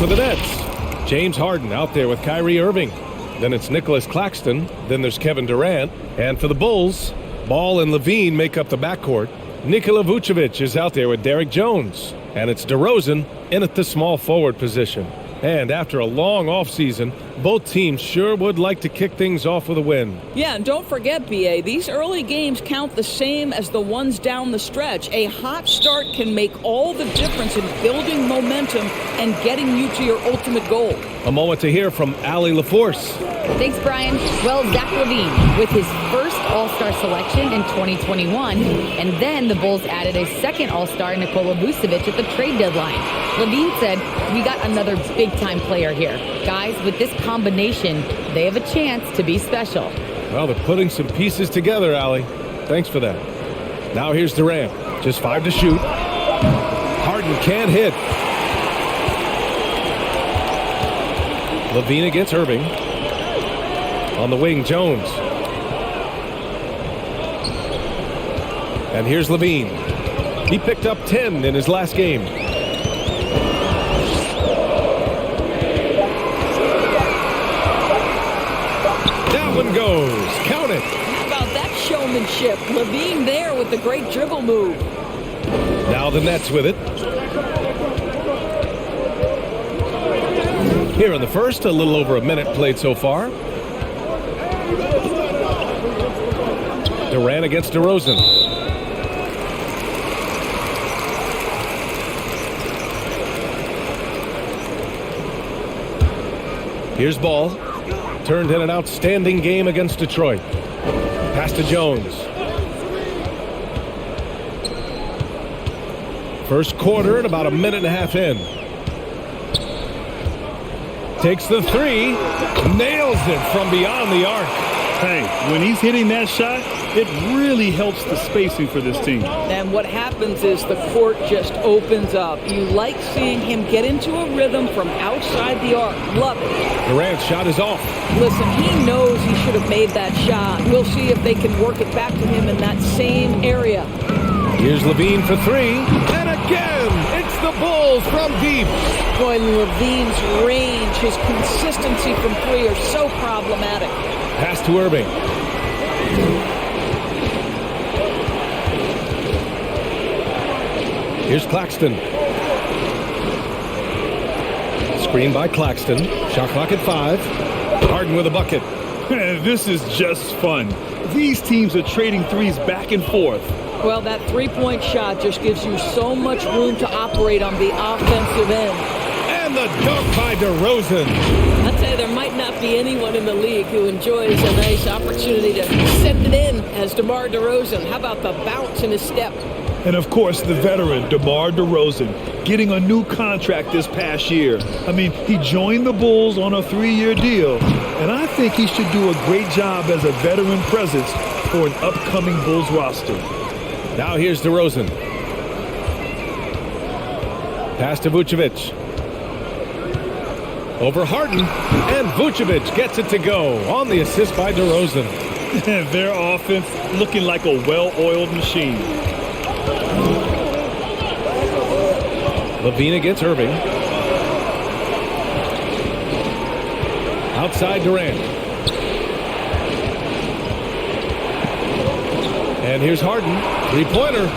for the Nets. James Harden out there with Kyrie Irving. Then it's Nicholas Claxton. Then there's Kevin Durant. And for the Bulls, Ball and Levine make up the backcourt. Nikola Vucevic is out there with Derrick Jones. And it's DeRozan in at the small forward position. And after a long offseason, both teams sure would like to kick things off with a win. Yeah, and don't forget, B.A., these early games count the same as the ones down the stretch. A hot start can make all the difference in building momentum and getting you to your ultimate goal. A moment to hear from Allie LaForce. Thanks, Brian. Well, Zach LaVine with his first All-Star selection in 2021, and then the Bulls added a second All-Star, Nikola Vucevic, at the trade deadline. LaVine said, "We got another big-time player here. Guys, with this combination, they have a chance to be special." Well, they're putting some pieces together, Allie. Thanks for that. Now here's Durant. Just 5 to shoot. Harden can't hit. Levine against Irving. On the wing, Jones. And here's Levine. He picked up 10 in his last game. That one goes. Count it. How about that showmanship? Levine there with the great dribble move. Now the Nets with it. Here in the first, a little over a minute played so far. Durant against DeRozan. Here's Ball. Turned in an outstanding game against Detroit. Pass to Jones. First quarter and about a minute and a half in. Takes the three. Nails it from beyond the arc. Hey, when he's hitting that shot, it really helps the spacing for this team. And what happens is the court just opens up. You like seeing him get into a rhythm from outside the arc. Love it. Durant's shot is off. Listen, he knows he should have made that shot. We'll see if they can work it back to him in that same area. Here's Levine for three. And again, it's the Bulls from deep. Boy, Levine's range, his consistency from three are so problematic. Pass to Irving. Here's Claxton. Screen by Claxton. Shot clock at 5. Harden with a bucket. This is just fun. These teams are trading threes back and forth. Well, that three-point shot just gives you so much room to operate on the offensive end. And the dunk by DeRozan. I'd say there might not be anyone in the league who enjoys a nice opportunity to send it in as DeMar DeRozan. How about the bounce in his step? And, of course, the veteran, DeMar DeRozan, getting a new contract this past year. I mean, he joined the Bulls on a 3-year deal, and I think he should do a great job as a veteran presence for an upcoming Bulls roster. Now here's DeRozan. Pass to Vucevic. Over Harden, and Vucevic gets it to go on the assist by DeRozan. Their offense looking like a well-oiled machine. Levine against Irving. Outside Durant. And here's Harden. Three-pointer.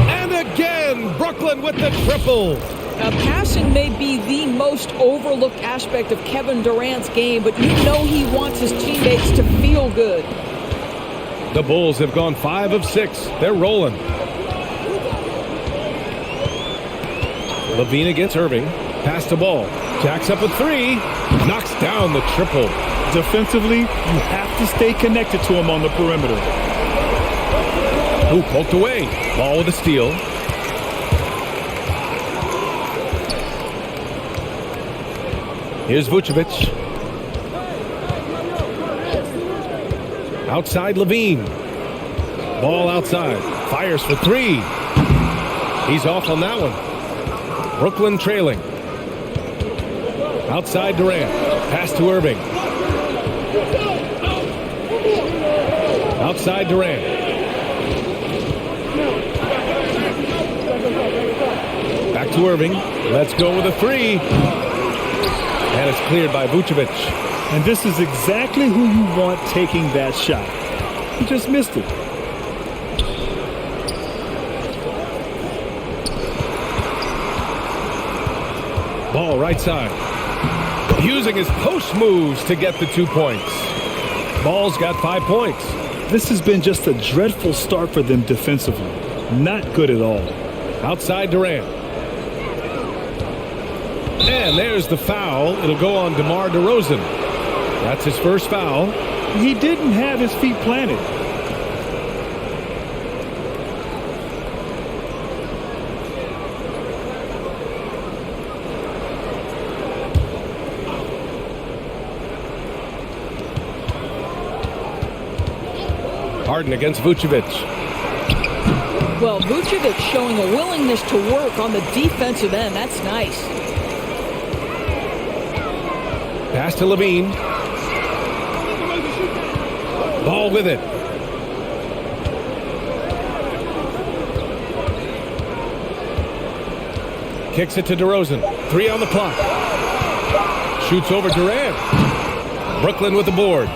And again, Brooklyn with the triple. Now, passing may be the most overlooked aspect of Kevin Durant's game, but you know he wants his teammates to feel good. The Bulls have gone 5 of 6. They're rolling. Levine against Irving. Pass to Ball. Jacks up a 3. Knocks down the triple. Defensively, you have to stay connected to him on the perimeter. Who poked away. Ball with a steal. Here's Vucevic. Outside Levine. Ball outside. Fires for 3. He's off on that one. Brooklyn trailing. Outside Durant. Pass to Irving. Outside Durant. Back to Irving. Let's go with a 3. And it's cleared by Vucevic. And this is exactly who you want taking that shot. He just missed it. Ball right side. Using his post moves to get the 2 points. Ball's got 5 points. This has been just a dreadful start for them defensively. Not good at all. Outside Durant. And there's the foul. It'll go on DeMar DeRozan. That's his first foul. He didn't have his feet planted. Harden against Vucevic. Well, Vucevic showing a willingness to work on the defensive end. That's nice. Pass to Levine. Ball with it. Kicks it to DeRozan. 3 on the clock. Shoots over Durant. Brooklyn with the board.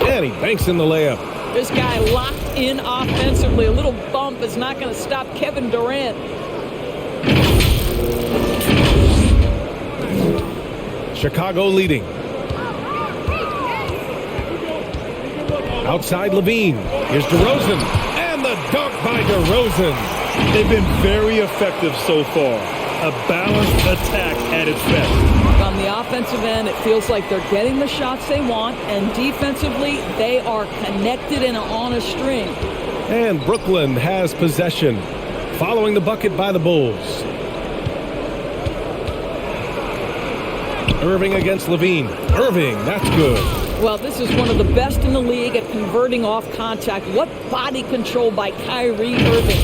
And he banks in the layup. This guy locked in offensively. A little bump is not going to stop Kevin Durant. Chicago leading. Outside Levine. Here's DeRozan. And the dunk by DeRozan. They've been very effective so far. A balanced attack at its best. On the offensive end, it feels like they're getting the shots they want, and defensively, they are connected and on a string. And Brooklyn has possession, following the bucket by the Bulls. Irving against Levine. Irving, that's good. Well, this is one of the best in the league at converting off contact. What body control by Kyrie Irving.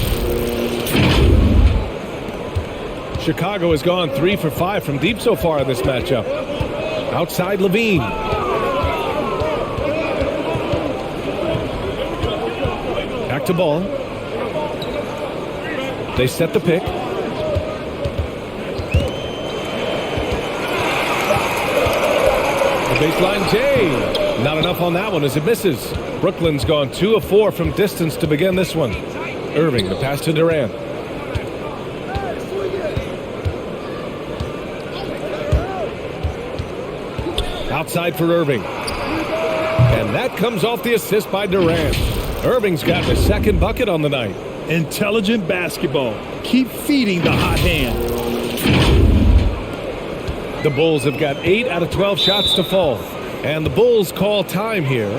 Chicago has gone 3 for 5 from deep so far in this matchup. Outside Levine. Back to Ball. They set the pick. The baseline J. Not enough on that one as it misses. Brooklyn's gone 2 of 4 from distance to begin this one. Irving, the pass to Durant. Outside for Irving. And that comes off the assist by Durant. Irving's got his second bucket on the night. Intelligent basketball. Keep feeding the hot hand. The Bulls have got 8 out of 12 shots to fall. And the Bulls call time here.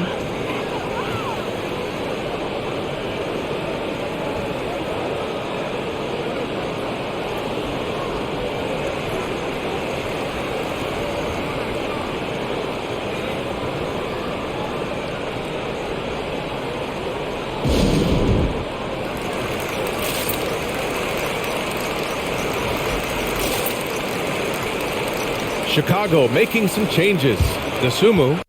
Chicago making some changes. Dosunmu.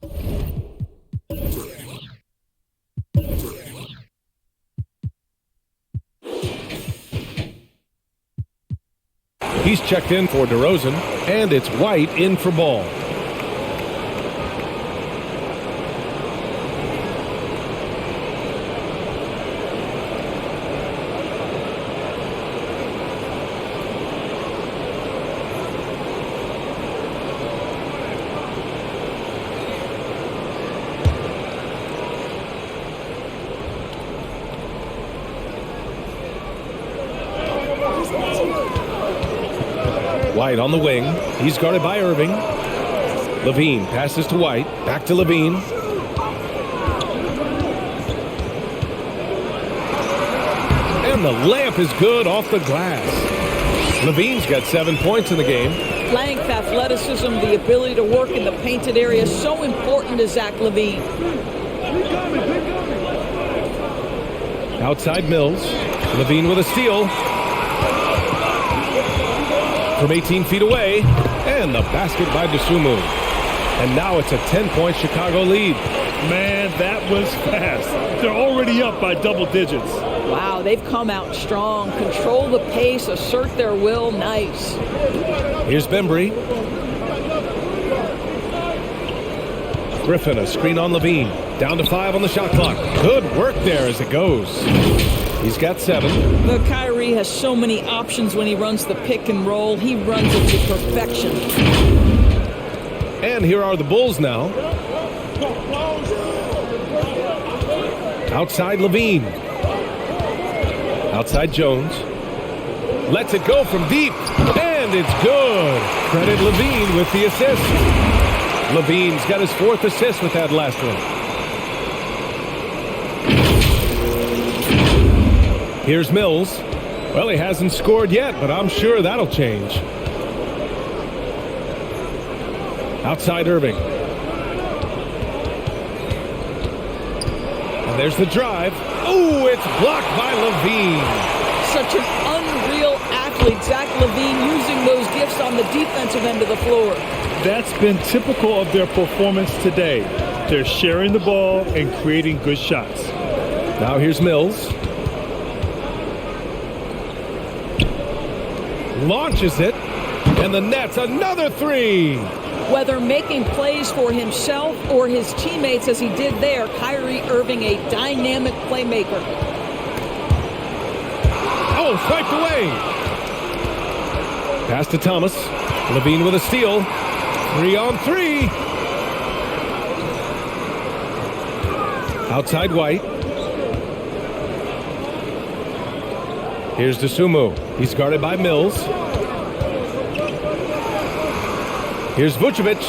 He's checked in for DeRozan, and it's White in for Ball. White on the wing. He's guarded by Irving. Levine passes to White. Back to Levine. And the layup is good off the glass. Levine's got 7 points in the game. Length, athleticism, the ability to work in the painted area, so important to Zach LaVine. Outside Mills. Levine with a steal. From 18 feet away, and the basket by Dosunmu. And now it's a 10-point Chicago lead. Man, that was fast. They're already up by double digits. Wow, they've come out strong. Control the pace, assert their will. Nice. Here's Bembry. Griffin, a screen on Levine. Down to 5 on the shot clock. Good work there as it goes. He's got 7. But Kyrie has so many options when he runs the pick and roll. He runs it to perfection. And here are the Bulls now. Outside Levine. Outside Jones. Lets it go from deep. And it's good. Credit Levine with the assist. Levine's got his 4th assist with that last one. Here's Mills. Well, he hasn't scored yet, but I'm sure that'll change. Outside Irving. And there's the drive. Oh, it's blocked by Levine. Such an unreal athlete, Zach Levine, using those gifts on the defensive end of the floor. That's been typical of their performance today. They're sharing the ball and creating good shots. Now here's Mills. Launches it. And the Nets, another 3. Whether making plays for himself or his teammates as he did there, Kyrie Irving, a dynamic playmaker. Oh, swiped away. Pass to Thomas. Levine with a steal. 3-on-3. Outside White. Here's Dosunmu. He's guarded by Mills. Here's Vucevic.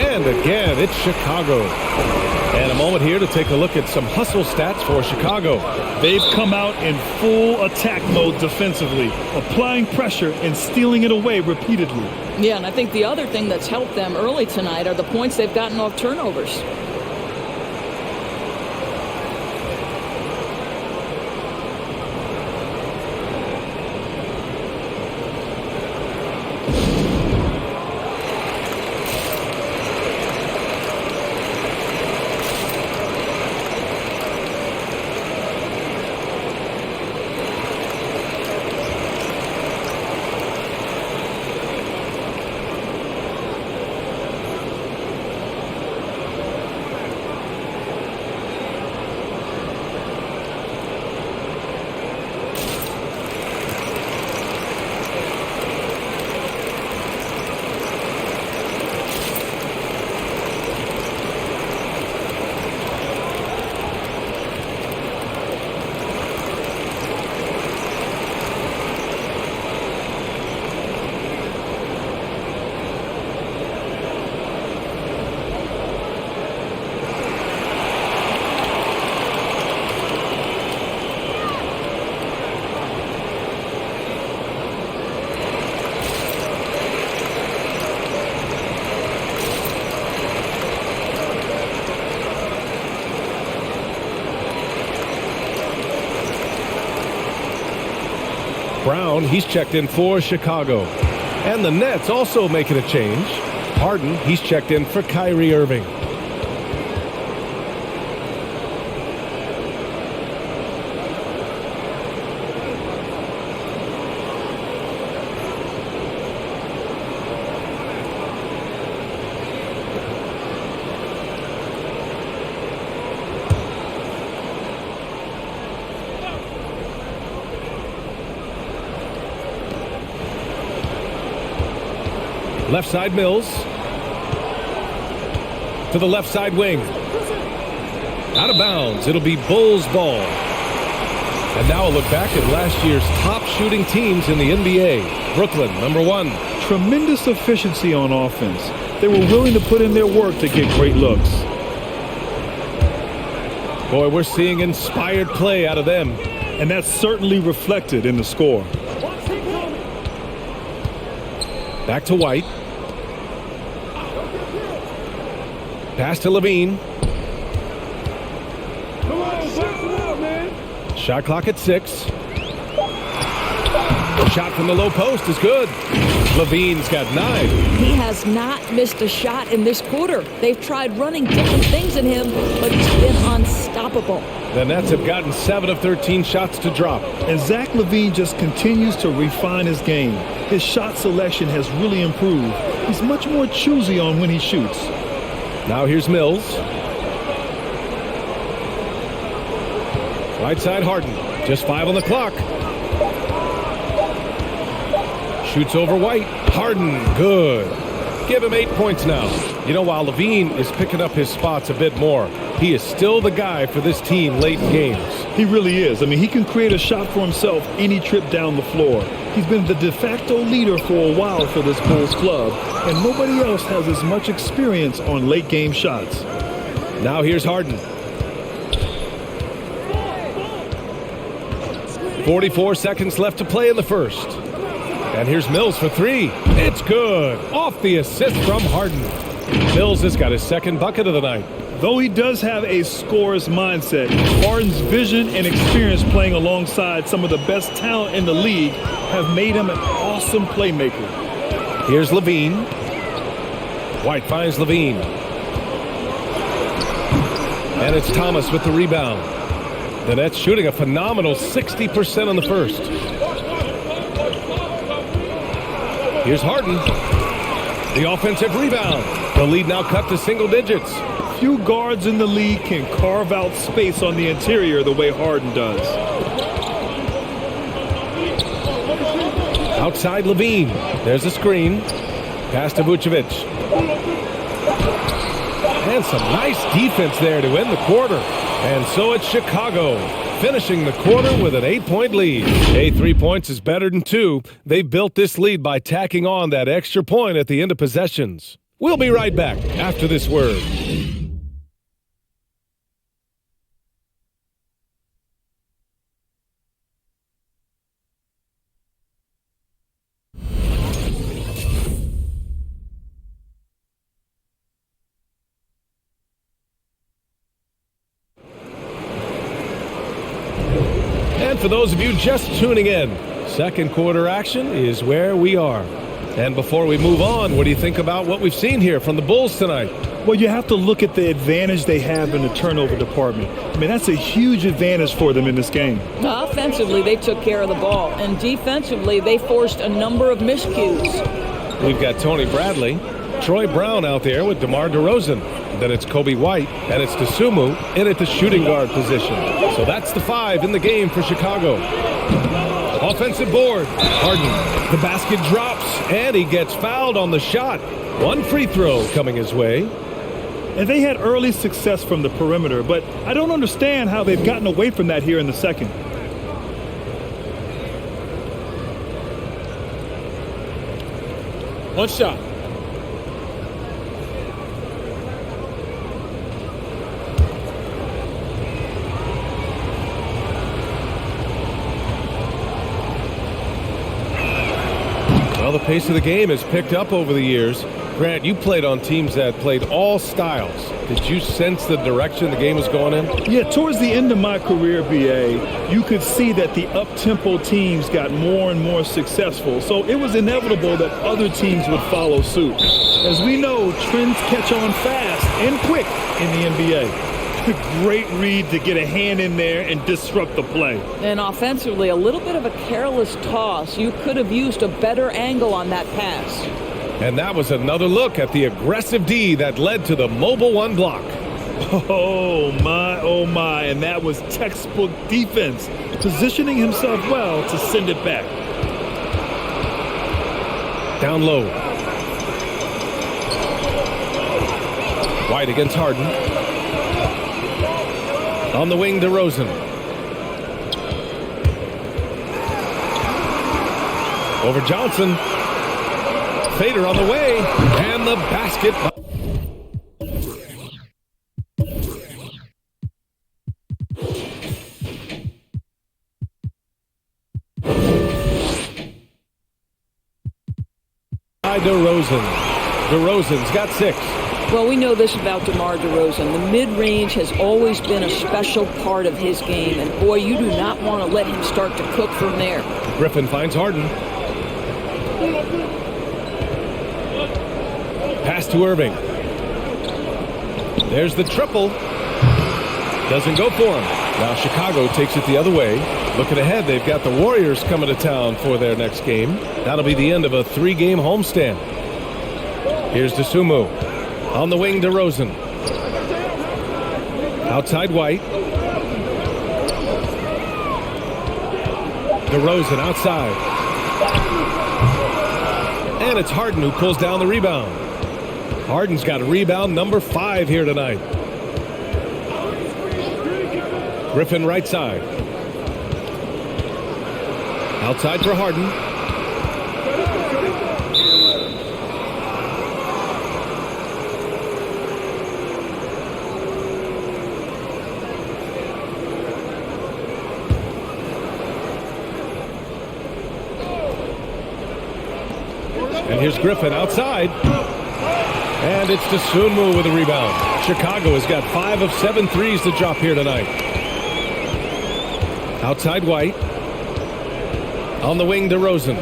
And again, it's Chicago. And a moment here to take a look at some hustle stats for Chicago. They've come out in full attack mode defensively, applying pressure and stealing it away repeatedly. Yeah, and I think the other thing that's helped them early tonight are the points they've gotten off turnovers. Brown, he's checked in for Chicago. And the Nets also making a change. Harden, he's checked in for Kyrie Irving. Left side Mills. To the left side wing. Out of bounds. It'll be Bulls ball. And now a look back at last year's top shooting teams in the NBA. Brooklyn, number 1. Tremendous efficiency on offense. They were willing to put in their work to get great looks. Boy, we're seeing inspired play out of them. And that's certainly reflected in the score. Back to White. Pass to Levine. Shot clock at 6. Shot from the low post is good. Levine's got 9. He has not missed a shot in this quarter. They've tried running different things at him, but he's been unstoppable. The Nets have gotten 7 of 13 shots to drop. And Zach LaVine just continues to refine his game. His shot selection has really improved. He's much more choosy on when he shoots. Now here's Mills. Right side Harden. Just 5 on the clock. Shoots over White. Harden, good. Give him 8 points now. You know, while LaVine is picking up his spots a bit more, he is still the guy for this team late in games. He really is. I mean, he can create a shot for himself any trip down the floor. He's been the de facto leader for a while for this Bulls club, and nobody else has as much experience on late game shots. Now here's Harden. 44 seconds left to play in the first. And here's Mills for 3. It's good. Off the assist from Harden. Mills has got his second bucket of the night. Though he does have a scorer's mindset, Harden's vision and experience playing alongside some of the best talent in the league have made him an awesome playmaker. Here's LaVine. White finds LaVine. And it's Thomas with the rebound. The Nets shooting a phenomenal 60% on the first. Here's Harden. The offensive rebound. The lead now cut to single digits. Few guards in the league can carve out space on the interior the way Harden does. Outside LaVine. There's a screen. Pass to Vucevic. And some nice defense there to end the quarter. And so it's Chicago, finishing the quarter with an 8-point lead. Hey, 3 points is better than 2. They built this lead by tacking on that extra point at the end of possessions. We'll be right back after this word. And for those of you just tuning in, second quarter action is where we are. And before we move on, what do you think about what we've seen here from the Bulls tonight? Well, you have to look at the advantage they have in the turnover department. I mean, that's a huge advantage for them in this game. Offensively, they took care of the ball, and defensively, they forced a number of miscues. We've got Tony Bradley, Troy Brown out there with DeMar DeRozan. Then it's Kobe White, and it's Dosunmu in at the shooting guard position. So that's the 5 in the game for Chicago. Offensive board. Harden. The basket drops, and he gets fouled on the shot. 1 free throw coming his way. And they had early success from the perimeter, but I don't understand how they've gotten away from that here in the second. One shot. Well, the pace of the game has picked up over the years. Grant, you played on teams that played all styles. Did you sense the direction the game was going in? Yeah, towards the end of my career, BA, you could see that the up-tempo teams got more and more successful. So it was inevitable that other teams would follow suit. As we know, trends catch on fast and quick in the NBA. Great read to get a hand in there and disrupt the play. And offensively, a little bit of a careless toss. You could have used a better angle on that pass. And that was another look at the aggressive D that led to the mobile 1 block. Oh my, and that was textbook defense, positioning himself well to send it back. Down low. White against Harden. On the wing, DeRozan. Over Johnson. Fader on the way. And the basket. By DeRozan. DeRozan's got 6. Well, we know this about DeMar DeRozan. The mid-range has always been a special part of his game. And, boy, you do not want to let him start to cook from there. Griffin finds Harden. Pass to Irving. There's the triple. Doesn't go for him. Now Chicago takes it the other way. Looking ahead, they've got the Warriors coming to town for their next game. That'll be the end of a 3-game homestand. Here's DeSumo. On the wing, DeRozan. Outside White. DeRozan outside. And it's Harden who pulls down the rebound. Harden's got rebound number 5 here tonight. Griffin right side. Outside for Harden. And here's Griffin outside. And it's DeSumo with a rebound. Chicago has got 5 of 7 threes to drop here tonight. Outside White. On the wing, DeRozan.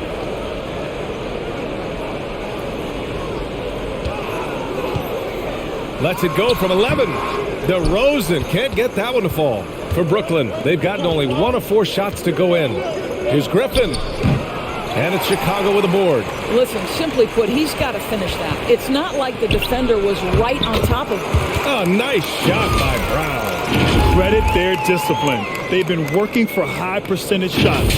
Lets it go from 11. DeRozan can't get that one to fall. For Brooklyn, they've gotten only 1 of 4 shots to go in. Here's Griffin. And it's Chicago with a board. Listen, simply put, he's got to finish that. It's not like the defender was right on top of him. Oh, nice shot by Brown. Credit their discipline. They've been working for high percentage shots.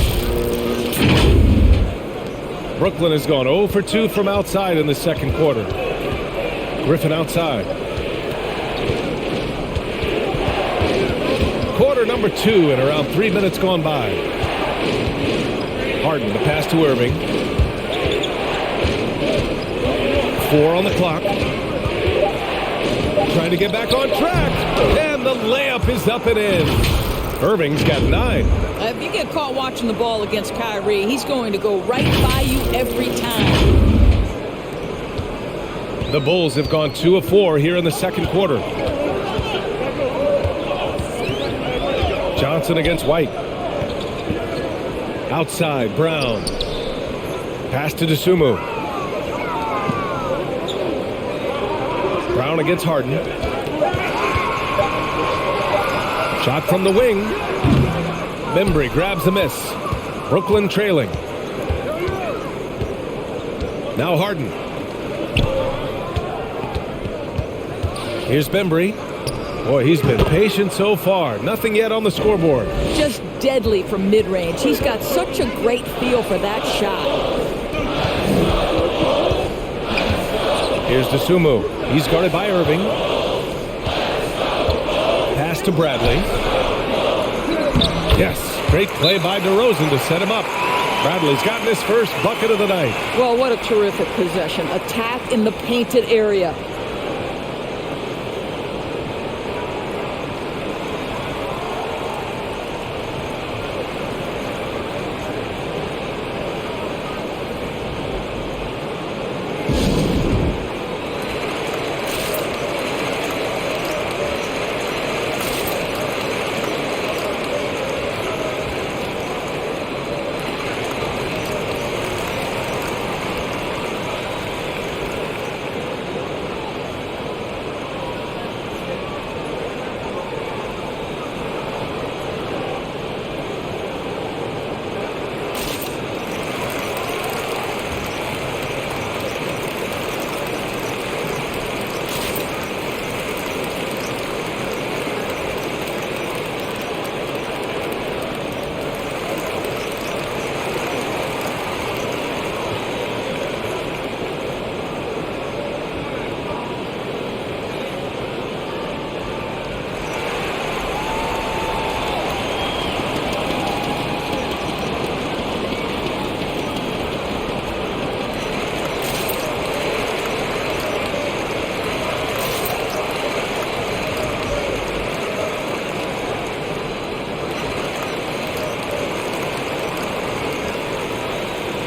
Brooklyn has gone 0 for 2 from outside in the second quarter. Griffin outside. Quarter number 2 and around 3 minutes gone by. Harden, the pass to Irving. 4 on the clock. Trying to get back on track. And the layup is up and in. Irving's got 9. If you get caught watching the ball against Kyrie, he's going to go right by you every time. The Bulls have gone 2 of 4 here in the second quarter. Johnson against White. Outside, Brown. Pass to DeSumo. Brown against Harden. Shot from the wing. Bembry grabs the miss. Brooklyn trailing. Now Harden. Here's Bembry. Boy, he's been patient so far. Nothing yet on the scoreboard. Just deadly from mid-range. He's got such a great feel for that shot. Here's DeSumo. He's guarded by Irving. Pass to Bradley. Yes, great play by DeRozan to set him up. Bradley's gotten his first bucket of the night. Well, what a terrific possession. Attack in the painted area.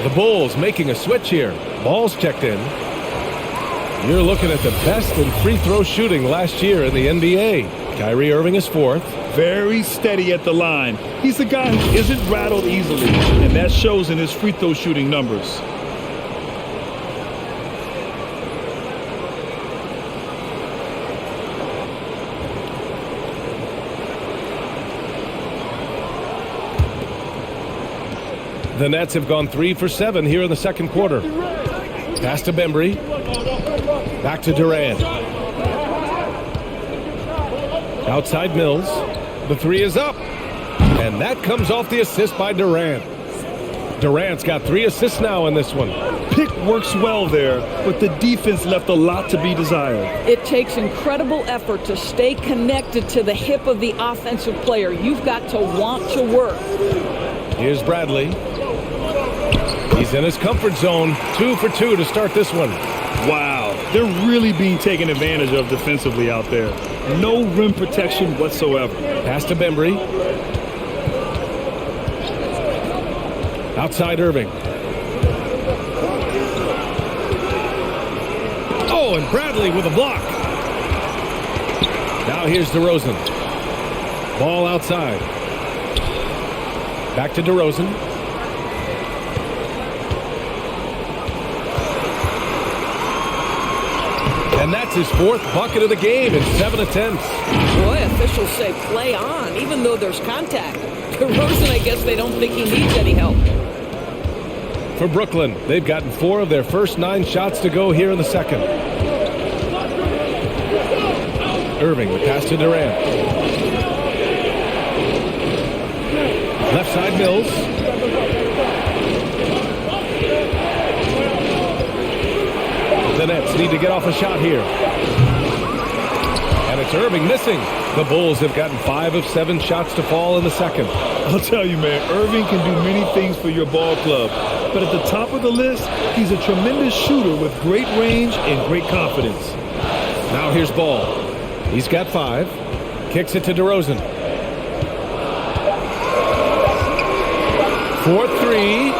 The Bulls making a switch here. Ball's checked in. You're looking at the best in free throw shooting last year in the NBA. Kyrie Irving is 4th. Very steady at the line. He's a guy who isn't rattled easily, and that shows in his free throw shooting numbers. The Nets have gone 3 for 7 here in the second quarter. Pass to Bembry. Back to Durant. Outside Mills. The three is up. And that comes off the assist by Durant. Durant's got 3 assists now in this one. Pick works well there, but the defense left a lot to be desired. It takes incredible effort to stay connected to the hip of the offensive player. You've got to want to work. Here's Bradley. He's in his comfort zone. 2 for 2 to start this one. Wow, they're really being taken advantage of defensively out there. No rim protection whatsoever. Pass to Bembry. Outside Irving. Oh, and Bradley with a block. Now here's DeRozan. Ball outside. Back to DeRozan. And that's his 4th bucket of the game in 7 attempts. Boy, officials say play on, even though there's contact. DeRozan, I guess they don't think he needs any help. For Brooklyn, they've gotten 4 of their first 9 shots to go here in the second. Irving, the pass to Durant. Left side Mills. The Nets need to get off a shot here. And it's Irving missing. The Bulls have gotten 5 of 7 shots to fall in the second. I'll tell you, man, Irving can do many things for your ball club. But at the top of the list, he's a tremendous shooter with great range and great confidence. Now here's Ball. He's got 5. Kicks it to DeRozan. 4-3.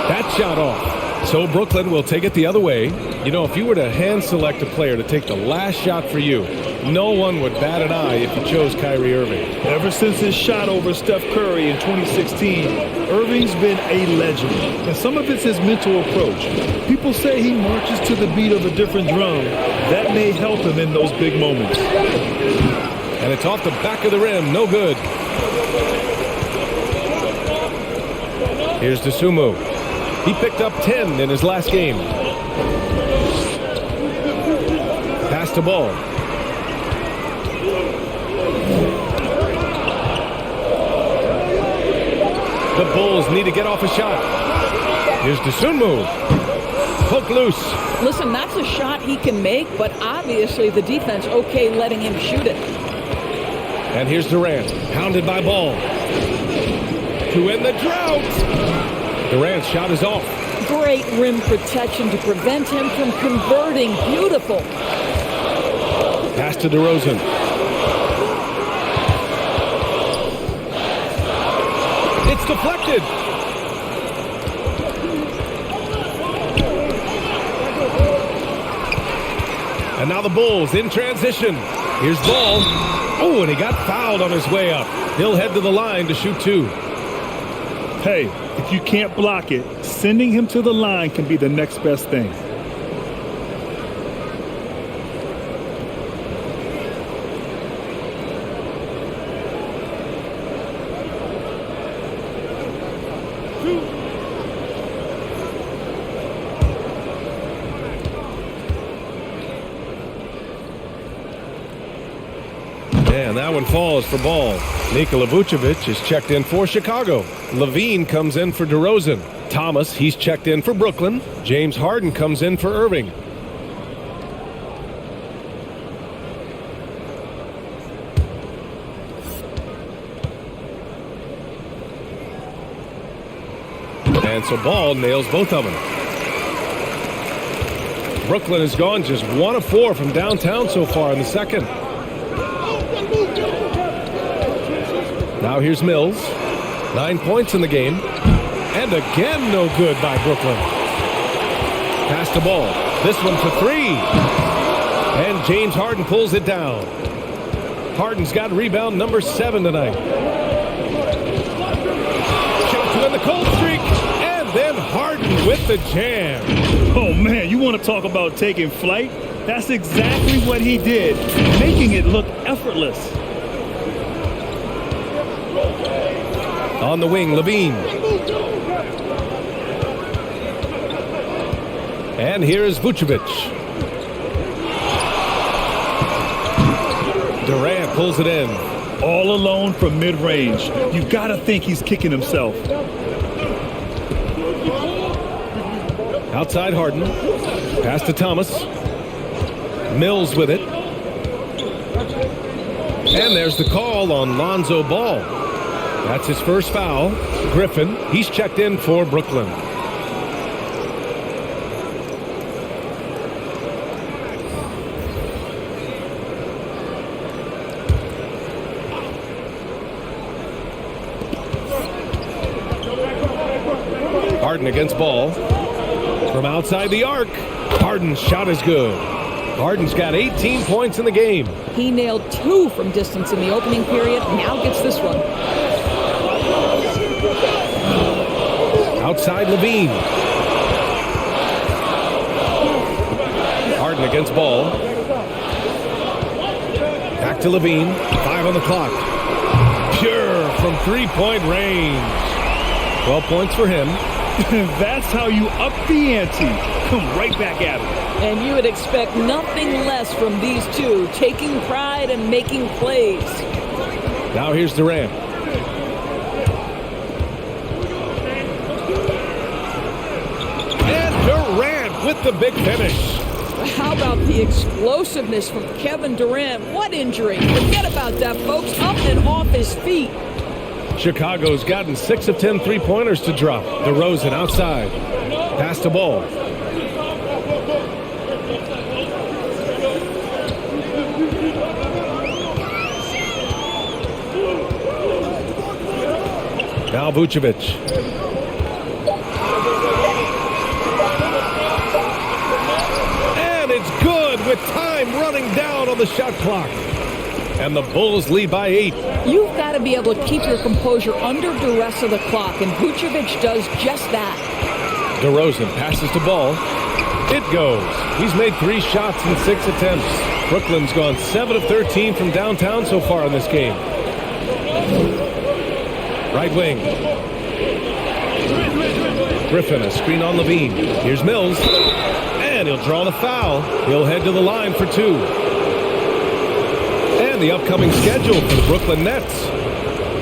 That shot off. So Brooklyn will take it the other way. You know, if you were to hand select a player to take the last shot for you, no one would bat an eye if you chose Kyrie Irving. Ever since his shot over Steph Curry in 2016, Irving's been a legend. And some of it's his mental approach. People say he marches to the beat of a different drum. That may help him in those big moments. And it's off the back of the rim. No good. Here's DeSumo. He picked up 10 in his last game. Pass to Ball. The Bulls need to get off a shot. Here's DeSumo. Hook loose. Listen, that's a shot he can make, but obviously the defense okay letting him shoot it. And here's Durant, pounded by Ball. To end the drought. Durant's shot is off. Great rim protection to prevent him from converting. Beautiful. Pass to DeRozan. It's deflected. And now the Bulls in transition. Here's Ball. Oh, and he got fouled on his way up. He'll head to the line to shoot 2. Hey, if you can't block it, sending him to the line can be the next best thing. And that one falls for Ball. Nikola Vucevic is checked in for Chicago. Levine comes in for DeRozan. Thomas, he's checked in for Brooklyn. James Harden comes in for Irving. And so Ball nails both of them. Brooklyn has gone just 1 of 4 from downtown so far in the second. Now here's Mills. 9 points in the game. And again, no good by Brooklyn. Pass the Ball. This one for 3. And James Harden pulls it down. Harden's got rebound number 7 tonight. Shot to end the cold streak. And then Harden with the jam. Oh, man, you want to talk about taking flight? That's exactly what he did, making it look effortless. On the wing, Levine. And here's Vucevic. Durant pulls it in. All alone from mid-range. You've got to think he's kicking himself. Outside Harden. Pass to Thomas. Mills with it. And there's the call on Lonzo Ball. That's his first foul. Griffin, he's checked in for Brooklyn. Harden against Ball. From outside the arc. Harden's shot is good. Harden's got 18 points in the game. He nailed 2 from distance in the opening period. Now gets this one. Outside Levine. Harden against Ball. Back to Levine. 5 on the clock. Pure from three-point range. 12 points for him. That's how you up the ante. Come right back at him. And you would expect nothing less from these two, taking pride and making plays. Now here's Durant. And Durant with the big finish. How about the explosiveness from Kevin Durant? What injury? Forget about that, folks. Up and off his feet. Chicago's gotten 6 of 10 three-pointers to drop. DeRozan outside. Pass to Ball. Now Vucevic. And it's good with time running down on the shot clock. And the Bulls lead by 8. You've got to be able to keep your composure under duress of the clock, and Vucevic does just that. DeRozan passes to Ball. It goes. He's made 3 shots in 6 attempts. Brooklyn's gone 7 of 13 from downtown so far in this game. Right wing. Griffin, a screen on Levine. Here's Mills. And he'll draw the foul. He'll head to the line for 2. And the upcoming schedule for the Brooklyn Nets.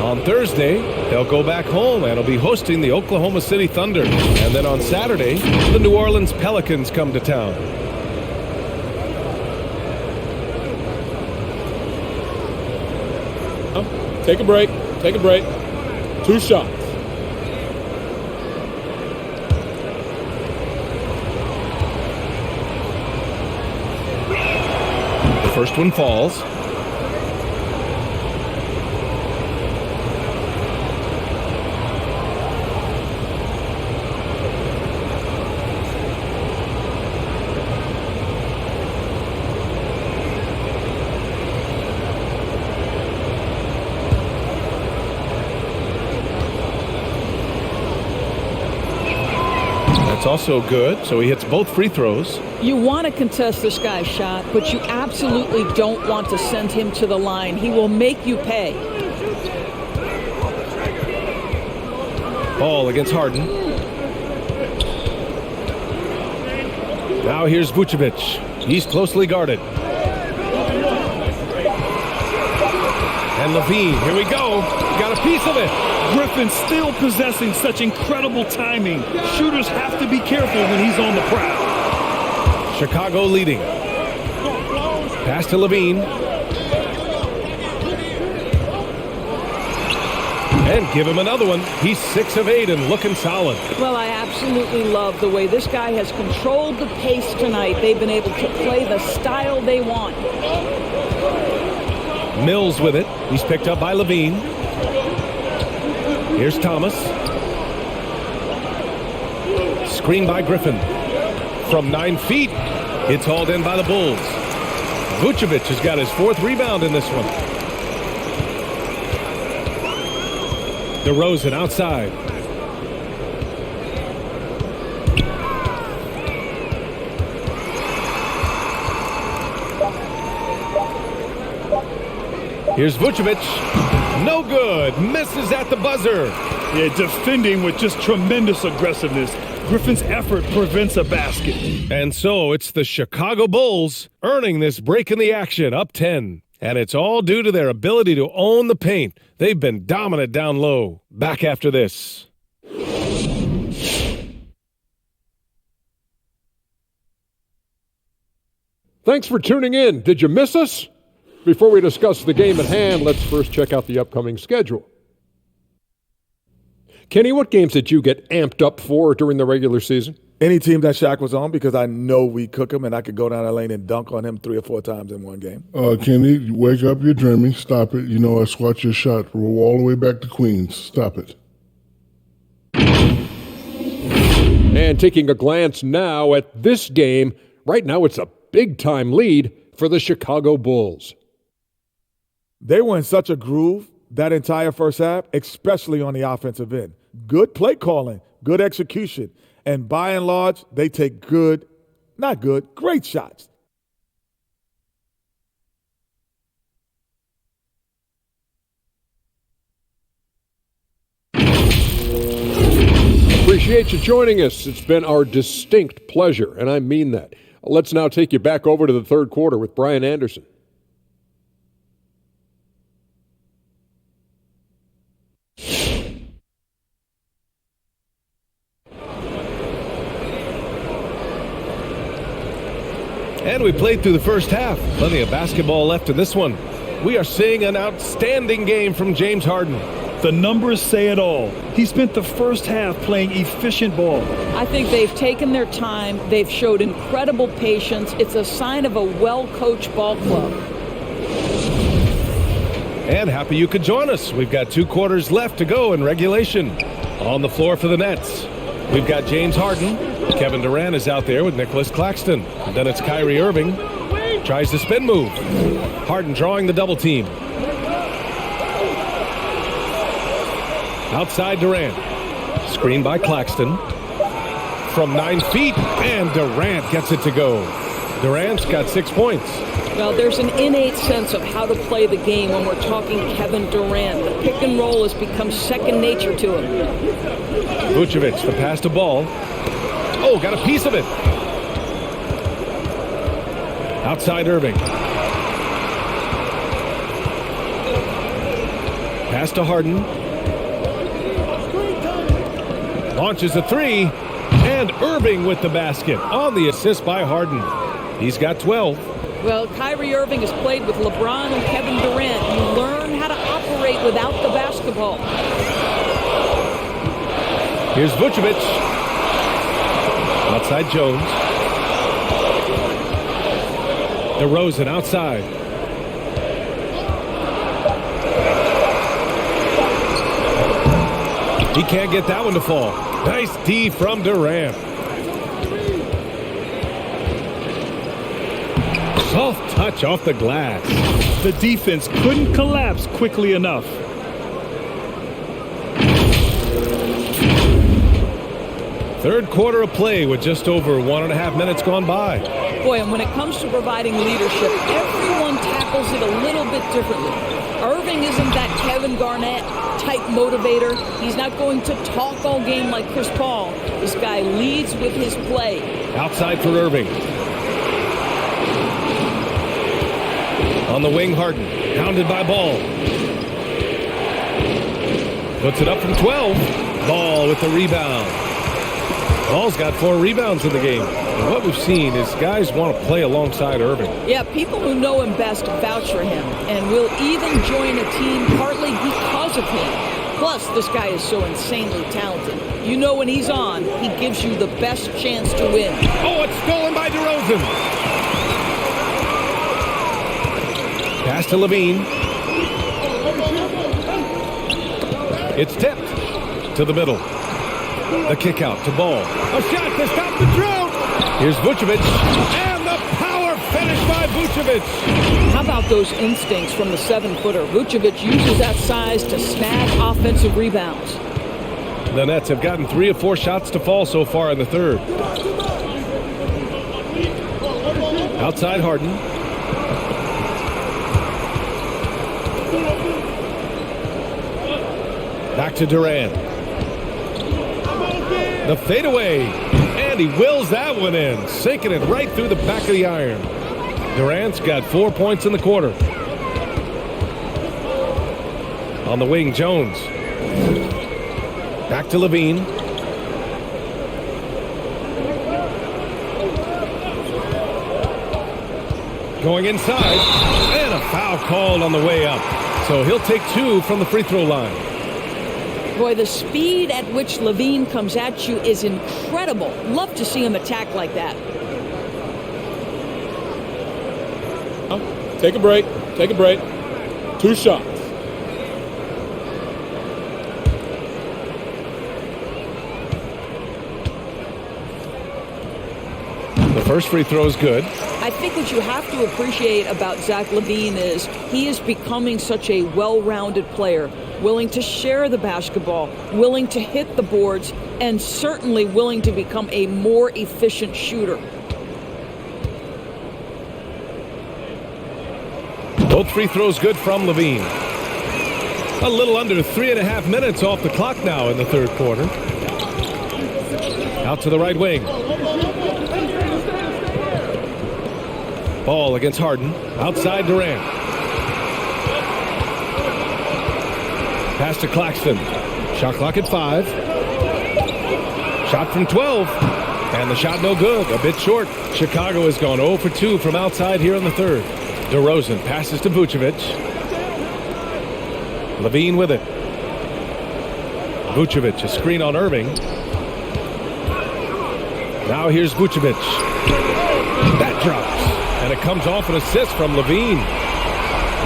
On Thursday, they'll go back home and will be hosting the Oklahoma City Thunder. And then on Saturday, the New Orleans Pelicans come to town. Take a break. Take a break. 2 shots. The first one falls. It's also good, so he hits both free throws. You want to contest this guy's shot, but you absolutely don't want to send him to the line. He will make you pay. Ball against Harden. Now here's Vucevic. He's closely guarded. And Levine, here we go. Got a piece of it. Griffin still possessing such incredible timing. Shooters have to be careful when he's on the prowl. Chicago leading. Pass to Levine. And give him another one. He's 6 of 8 and looking solid. Well, I absolutely love the way this guy has controlled the pace tonight. They've been able to play the style they want. Mills with it. He's picked up by Levine. Here's Thomas. Screen by Griffin. From 9 feet. It's hauled in by the Bulls. Vucevic has got his 4th rebound in this one. DeRozan outside. Here's Vucevic. No good. Misses at the buzzer. Yeah, defending with just tremendous aggressiveness. Griffin's effort prevents a basket. And so it's the Chicago Bulls earning this break in the action, up 10. And it's all due to their ability to own the paint. They've been dominant down low. Back after this. Thanks for tuning in. Did you miss us? Before we discuss the game at hand, let's first check out the upcoming schedule. Kenny, what games did you get amped up for during the regular season? Any team that Shaq was on, because I know we cook him and I could go down the lane and dunk on him 3 or 4 times in one game. Kenny, wake up, you're dreaming. Stop it. You know I squat your shot. Roll all the way back to Queens. Stop it. And taking a glance now at this game, right now it's a big-time lead for the Chicago Bulls. They were in such a groove that entire first half, especially on the offensive end. Good play calling, good execution. And by and large, they take great shots. Appreciate you joining us. It's been our distinct pleasure, and I mean that. Let's now take you back over to the third quarter with Brian Anderson. And we played through the first half. Plenty of basketball left in this one. We are seeing an outstanding game from James Harden. The numbers say it all. He spent the first half playing efficient ball. I think they've taken their time. They've showed incredible patience. It's a sign of a well-coached ball club. And happy you could join us. We've got 2 quarters left to go in regulation. On the floor for the Nets, we've got James Harden. Kevin Durant is out there with Nicholas Claxton. Then it's Kyrie Irving. Tries the spin move. Harden drawing the double team. Outside Durant. Screen by Claxton. From 9 feet, and Durant gets it to go. Durant's got 6 points. Well, there's an innate sense of how to play the game when we're talking Kevin Durant. The pick and roll has become second nature to him. Vucevic, the pass to Ball. Oh, got a piece of it. Outside Irving. Pass to Harden. Launches a 3. And Irving with the basket on the assist by Harden. He's got 12. Well, Kyrie Irving has played with LeBron and Kevin Durant. You learn how to operate without the basketball. Here's Vucevic. Outside Jones. DeRozan outside. He can't get that one to fall. Nice D from Durant. Soft touch off the glass. The defense couldn't collapse quickly enough. Third quarter of play with just over 1.5 minutes gone by. Boy, and when it comes to providing leadership, everyone tackles it a little bit differently. Irving isn't that Kevin Garnett type motivator. He's not going to talk all game like Chris Paul. This guy leads with his play. Outside for Irving. On the wing, Harden. Pounded by Ball. Puts it up from 12. Ball with the rebound. Ball's got 4 rebounds in the game. And what we've seen is guys want to play alongside Irving. Yeah, people who know him best vouch for him and will even join a team partly because of him. Plus, this guy is so insanely talented. You know when he's on, he gives you the best chance to win. Oh, it's stolen by DeRozan. Pass to Levine. It's tipped to the middle. The kick out to Ball. A shot to stop the drought. Here's Vucevic. And the power finish by Vucevic. How about those instincts from the 7-footer? Vucevic uses that size to snag offensive rebounds. The Nets have gotten 3 of 4 shots to fall so far in the third. Outside Harden. Back to Durant. The fadeaway. And he wills that one in, sinking it right through the back of the iron. Durant's got 4 points in the quarter. On the wing, Jones. Back to Levine. Going inside. And a foul called on the way up. So he'll take 2 from the free throw line. Boy, the speed at which Levine comes at you is incredible. Love to see him attack like that. Take a break. Take a break. 2 shots. The first free throw is good. I think what you have to appreciate about Zach LaVine is he is becoming such a well-rounded player, willing to share the basketball, willing to hit the boards, and certainly willing to become a more efficient shooter. Both free throws good from Levine. A little under 3.5 minutes off the clock now in the third quarter. Out to the right wing. Ball against Harden. Outside Durant. Pass to Claxton. Shot clock at 5. Shot from 12. And the shot no good. A bit short. Chicago has gone 0 for 2 from outside here in the third. DeRozan passes to Vucevic. Levine with it. Vucevic, a screen on Irving. Now here's Vucevic. That drops. And it comes off an assist from Levine.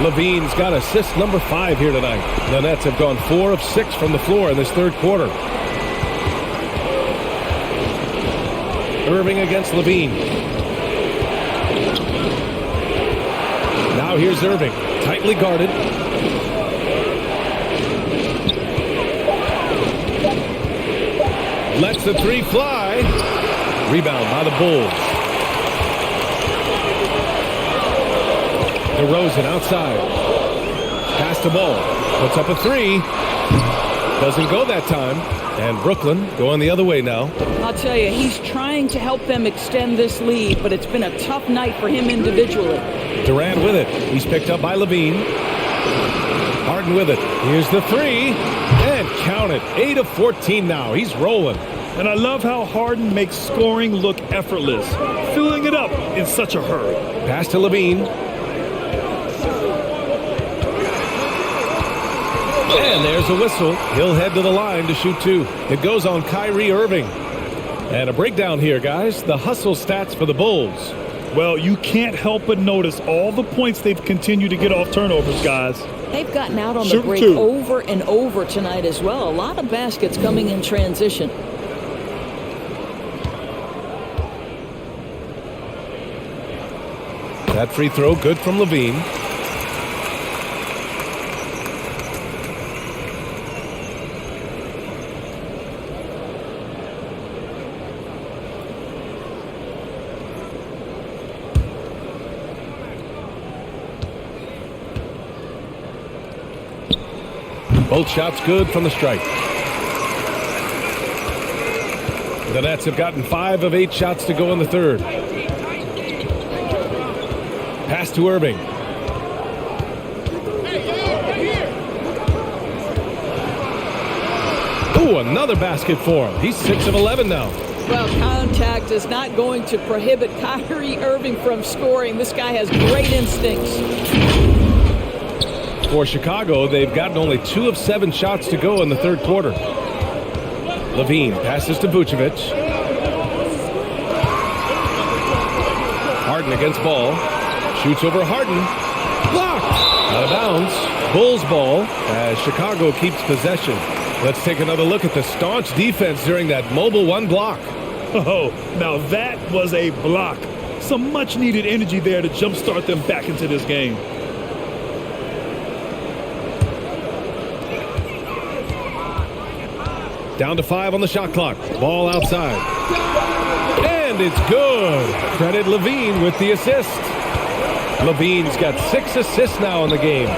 Levine's got assist number 5 here tonight. The Nets have gone 4 of 6 from the floor in this third quarter. Irving against Levine. Now here's Irving, tightly guarded. Lets the 3 fly. Rebound by the Bulls. DeRozan outside. Pass the ball. Puts up a 3. Doesn't go that time. And Brooklyn going the other way now. I'll tell you, he's trying to help them extend this lead, but it's been a tough night for him individually. Durant with it. He's picked up by Levine. Harden with it. Here's the 3. And count it. 8 of 14 now. He's rolling. And I love how Harden makes scoring look effortless, filling it up in such a hurry. Pass to Levine. And there's a whistle. He'll head to the line to shoot 2. It goes on Kyrie Irving. And a breakdown here, guys. The hustle stats for the Bulls. Well, you can't help but notice all the points they've continued to get off turnovers, guys. They've gotten out on the break over and over tonight as well. A lot of baskets coming in transition. That free throw good from Levine. Both shots good from the stripe. The Nets have gotten 5 of 8 shots to go in the third. Pass to Irving. Ooh, another basket for him. He's 6 of 11 now. Well, contact is not going to prohibit Kyrie Irving from scoring. This guy has great instincts. For Chicago, they've gotten only 2 of 7 shots to go in the third quarter. Levine passes to Vucevic. Harden against Ball. Shoots over Harden. Blocked. Out of bounds. Bulls ball as Chicago keeps possession. Let's take another look at the staunch defense during that mobile 1 block. Oh, now that was a block. Some much-needed energy there to jumpstart them back into this game. Down to 5 on the shot clock. Ball outside. And it's good. Credit Levine with the assist. Levine's got 6 assists now in the game.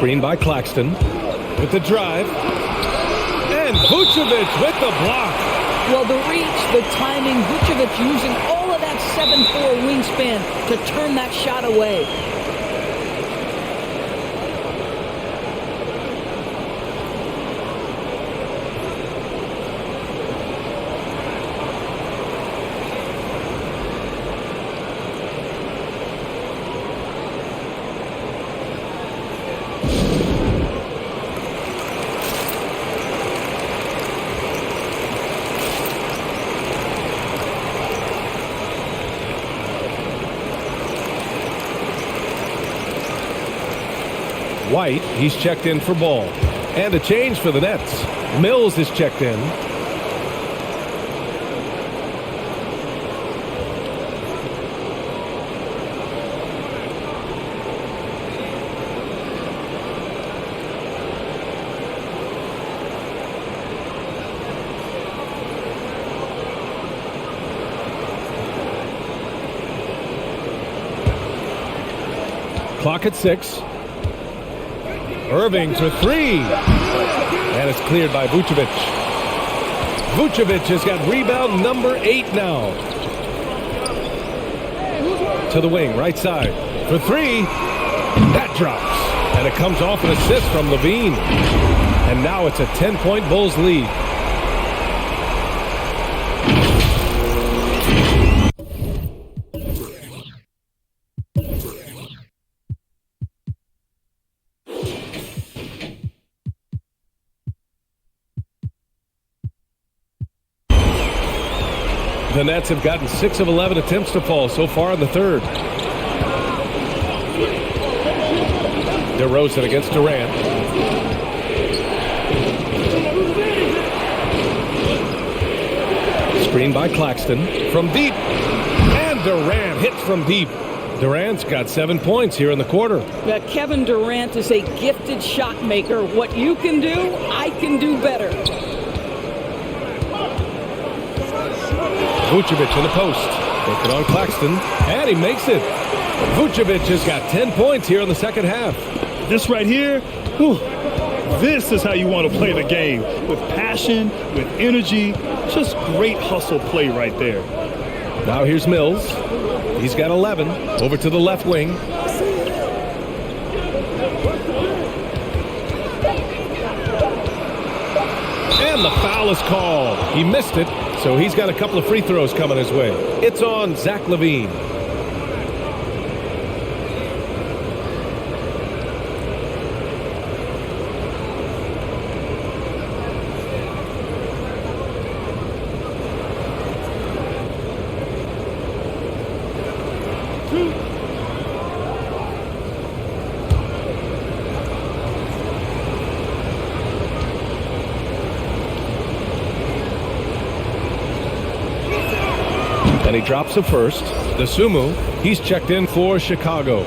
Screen by Claxton with the drive. And Vucevic with the block. Well, the reach, the timing, Vucevic using all of that 7'4" wingspan to turn that shot away. White, he's checked in for Ball. And a change for the Nets. Mills is checked in. Clock at 6. Irving for 3. And it's cleared by Vucevic. Vucevic has got rebound number 8 now. To the wing, right side. For 3. That drops. And it comes off an assist from Levine. And now it's a 10-point Bulls lead. The Nets have gotten 6 of 11 attempts to fall so far in the third. DeRozan against Durant. Screen by Claxton from deep. And Durant hits from deep. Durant's got 7 points here in the quarter. Kevin Durant is a gifted shot maker. What you can do, I can do better. Vucevic in the post. Take it on Claxton. And he makes it. Vucevic has got 10 points here in the second half. This right here, whew, this is how you want to play the game. With passion, with energy. Just great hustle play right there. Now here's Mills. He's got 11. Over to the left wing. And the foul is called. He missed it. So he's got a couple of free throws coming his way. It's on Zach LaVine. And he drops a first. The Sumu, he's checked in for Chicago.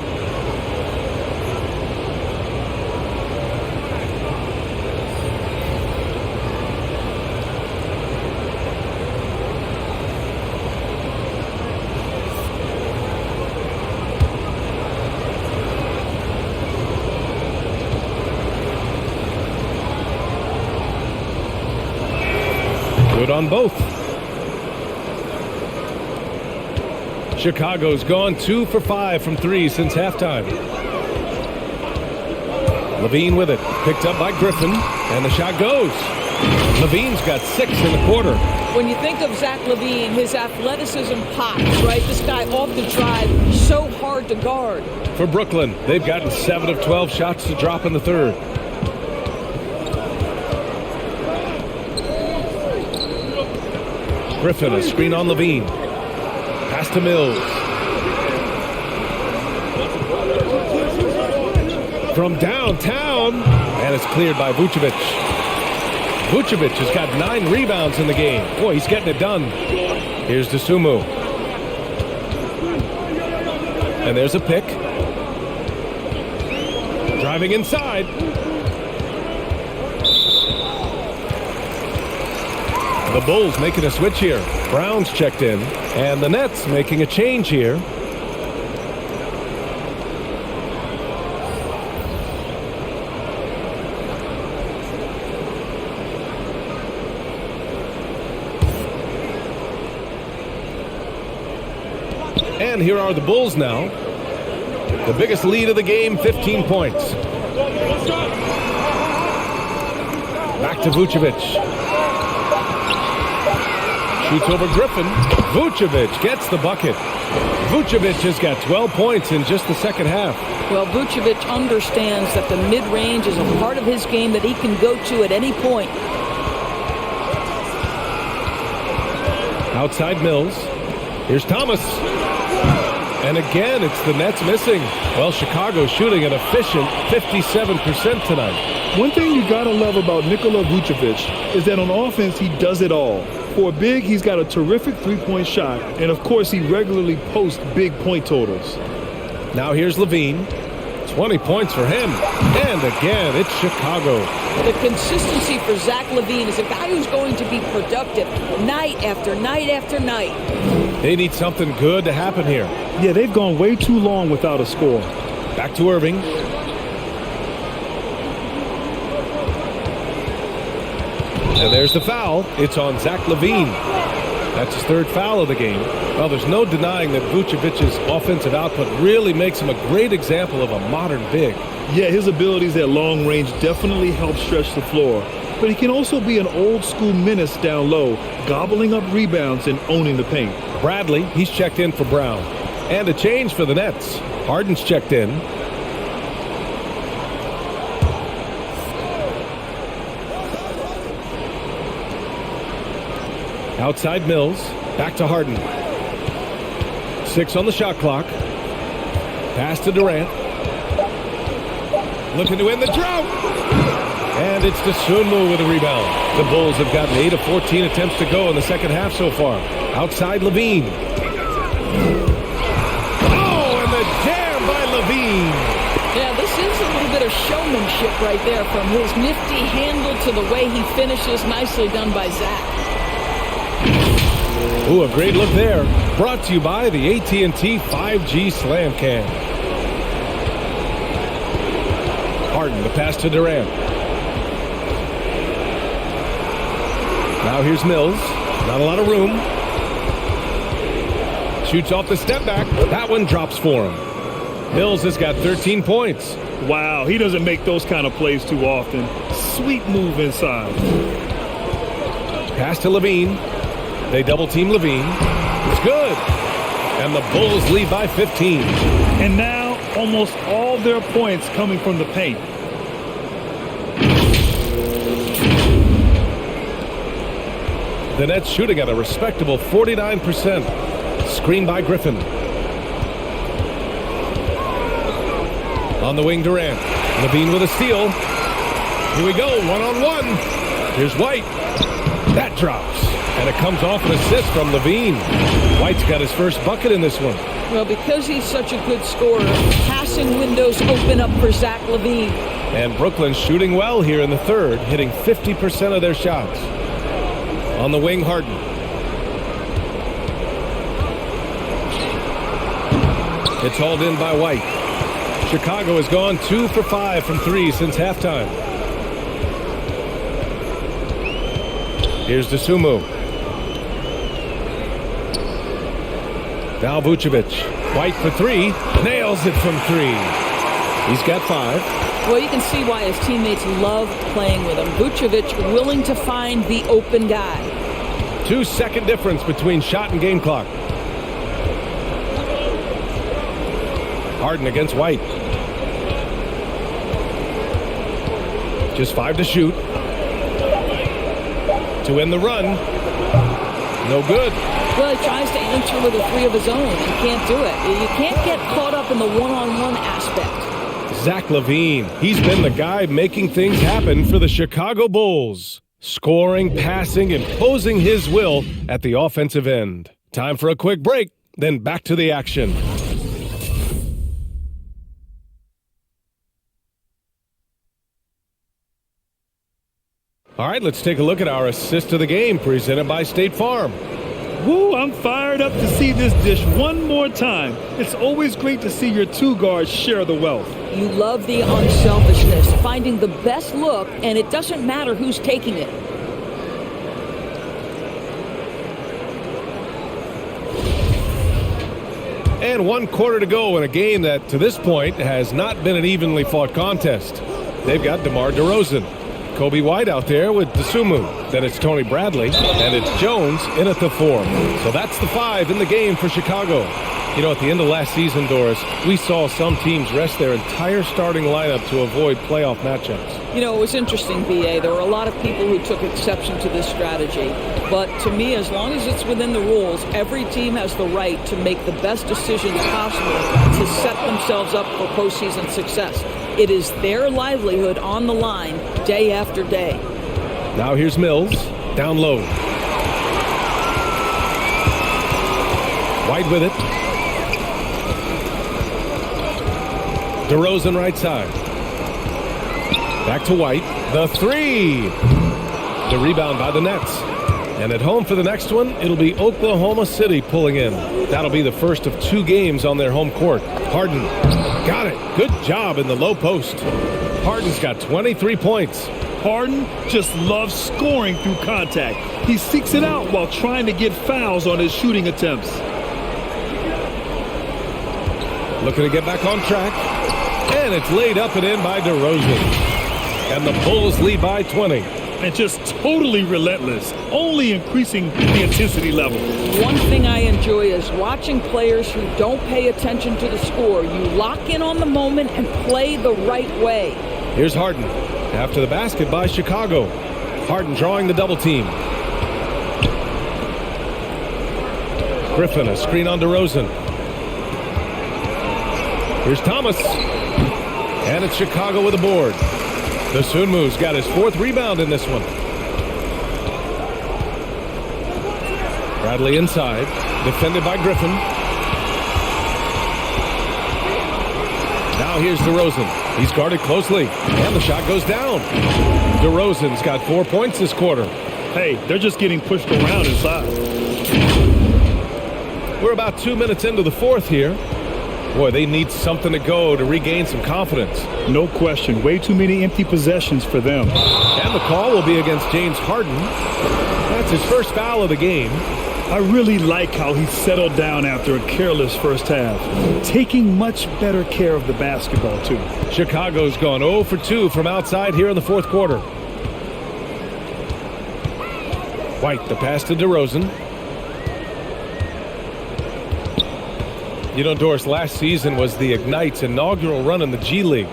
Good on both. Chicago's gone 2 for 5 from 3 since halftime. LaVine with it. Picked up by Griffin. And the shot goes. LaVine's got 6 in the quarter. When you think of Zach LaVine, his athleticism pops, right? This guy off the drive, so hard to guard. For Brooklyn, they've gotten 7 of 12 shots to drop in the third. Griffin, a screen on LaVine. Pass to Mills. From downtown. And it's cleared by Vucevic. Vucevic has got 9 rebounds in the game. Boy, he's getting it done. Here's Dosunmu. And there's a pick. Driving inside. The Bulls making a switch here. Brown's checked in. And the Nets making a change here. And here are the Bulls now. The biggest lead of the game, 15 points. Back to Vucevic. Shoots over Griffin. Vucevic gets the bucket. Vucevic has got 12 points in just the second half. Well, Vucevic understands that the mid-range is a part of his game that he can go to at any point. Outside Mills. Here's Thomas. And again, it's the Nets missing. Well, Chicago shooting an efficient 57% tonight. One thing you gotta love about Nikola Vucevic is that on offense, he does it all. For a big, he's got a terrific three-point shot, and of course, he regularly posts big point totals. Now here's Levine. 20 points for him. And again, it's Chicago. The consistency for Zach LaVine is a guy who's going to be productive night after night after night. They need something good to happen here. Yeah, they've gone way too long without a score. Back to Irving. And there's the foul. It's on Zach LaVine. That's his third foul of the game. Well, there's no denying that Vucevic's offensive output really makes him a great example of a modern big. Yeah, his abilities at long range definitely help stretch the floor. But he can also be an old-school menace down low, gobbling up rebounds and owning the paint. Bradley, he's checked in for Brown. And a change for the Nets. Harden's checked in. Outside Mills. Back to Harden. 6 on the shot clock. Pass to Durant. Looking to win the drought. And it's Dosunmu with a rebound. The Bulls have gotten 8 of 14 attempts to go in the second half so far. Outside Levine. Oh, and the jam by Levine. Yeah, this is a little bit of showmanship right there, from his nifty handle to the way he finishes. Nicely done by Zach. Ooh, a great look there. Brought to you by the AT&T 5G Slam Cam. Harden, the pass to Durant. Now here's Mills. Not a lot of room. Shoots off the step back. That one drops for him. Mills has got 13 points. Wow, he doesn't make those kind of plays too often. Sweet move inside. Pass to Levine. They double-team Levine. It's good. And the Bulls lead by 15. And now, almost all their points coming from the paint. The Nets shooting at a respectable 49%. Screen by Griffin. On the wing, Durant. Levine with a steal. Here we go, one-on-one. Here's White. That drops. And it comes off an assist from Levine. White's got his first bucket in this one. Well, because he's such a good scorer, passing windows open up for Zach LaVine. And Brooklyn's shooting well here in the third, hitting 50% of their shots. On the wing, Harden. It's hauled in by White. Chicago has gone 2 for 5 from 3 since halftime. Here's Dosunmu. Now Vucevic. White for 3. Nails it from 3. He's got 5. Well, you can see why his teammates love playing with him. Vucevic willing to find the open guy. 2-second difference between shot and game clock. Harden against White. Just 5 to shoot. To end the run. No good. Well, he tries to answer with a 3 of his own. He can't do it. You can't get caught up in the one-on-one aspect. Zach LaVine. He's been the guy making things happen for the Chicago Bulls. Scoring, passing, imposing his will at the offensive end. Time for a quick break, then back to the action. All right, let's take a look at our assist of the game presented by State Farm. Woo, I'm fired up to see this dish one more time. It's always great to see your two guards share the wealth. You love the unselfishness, finding the best look, and it doesn't matter who's taking it. And 1 quarter to go in a game that, to this point, has not been an evenly fought contest. They've got DeMar DeRozan. Kobe White out there with DeSumo. Then it's Tony Bradley, and it's Jones in at the 4. So that's the 5 in the game for Chicago. You know, at the end of last season, Doris, we saw some teams rest their entire starting lineup to avoid playoff matchups. You know, it was interesting, B.A. There were a lot of people who took exception to this strategy. But to me, as long as it's within the rules, every team has the right to make the best decisions possible to set themselves up for postseason success. It is their livelihood on the line day after day. Now here's Mills, down low. White with it. DeRozan right side. Back to White. The 3. The rebound by the Nets. And at home for the next one, it'll be Oklahoma City pulling in. That'll be the first of 2 games on their home court. Harden. Got it. Good job in the low post. Harden's got 23 points. Harden just loves scoring through contact. He seeks it out while trying to get fouls on his shooting attempts. Looking to get back on track. And it's laid up and in by DeRozan. And the Bulls lead by 20. And just totally relentless, only increasing the intensity level. One thing I enjoy is watching players who don't pay attention to the score. You lock in on the moment and play the right way. Here's Harden. After the basket by Chicago. Harden drawing the double team. Griffin, a screen on DeRozan. Here's Thomas. And it's Chicago with a board. DeSumo's got his 4th rebound in this one. Bradley inside. Defended by Griffin. Now here's DeRozan. He's guarded closely. And the shot goes down. DeRozan's got 4 points this quarter. Hey, they're just getting pushed around inside. We're about 2 minutes into the 4th here. Boy, they need something to go to regain some confidence. No question. Way too many empty possessions for them. And the call will be against James Harden. That's his first foul of the game. I really like how he settled down after a careless first half. Taking much better care of the basketball, too. Chicago's gone 0 for 2 from outside here in the 4th quarter. White, the pass to DeRozan. You know, Doris, last season was the Ignite's inaugural run in the G League.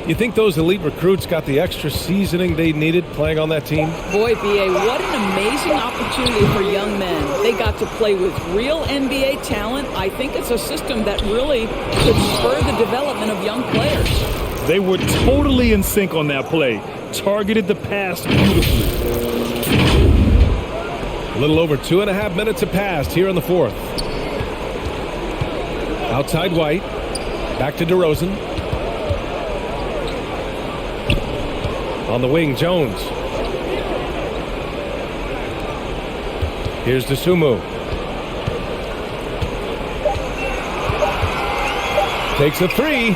You think those elite recruits got the extra seasoning they needed playing on that team? Boy, B.A., what an amazing opportunity for young men. They got to play with real NBA talent. I think it's a system that really could spur the development of young players. They were totally in sync on that play. Targeted the pass beautifully. A little over 2.5 minutes have passed here in the 4th. Outside White. Back to DeRozan. On the wing, Jones. Here's DeSumo. Takes a 3.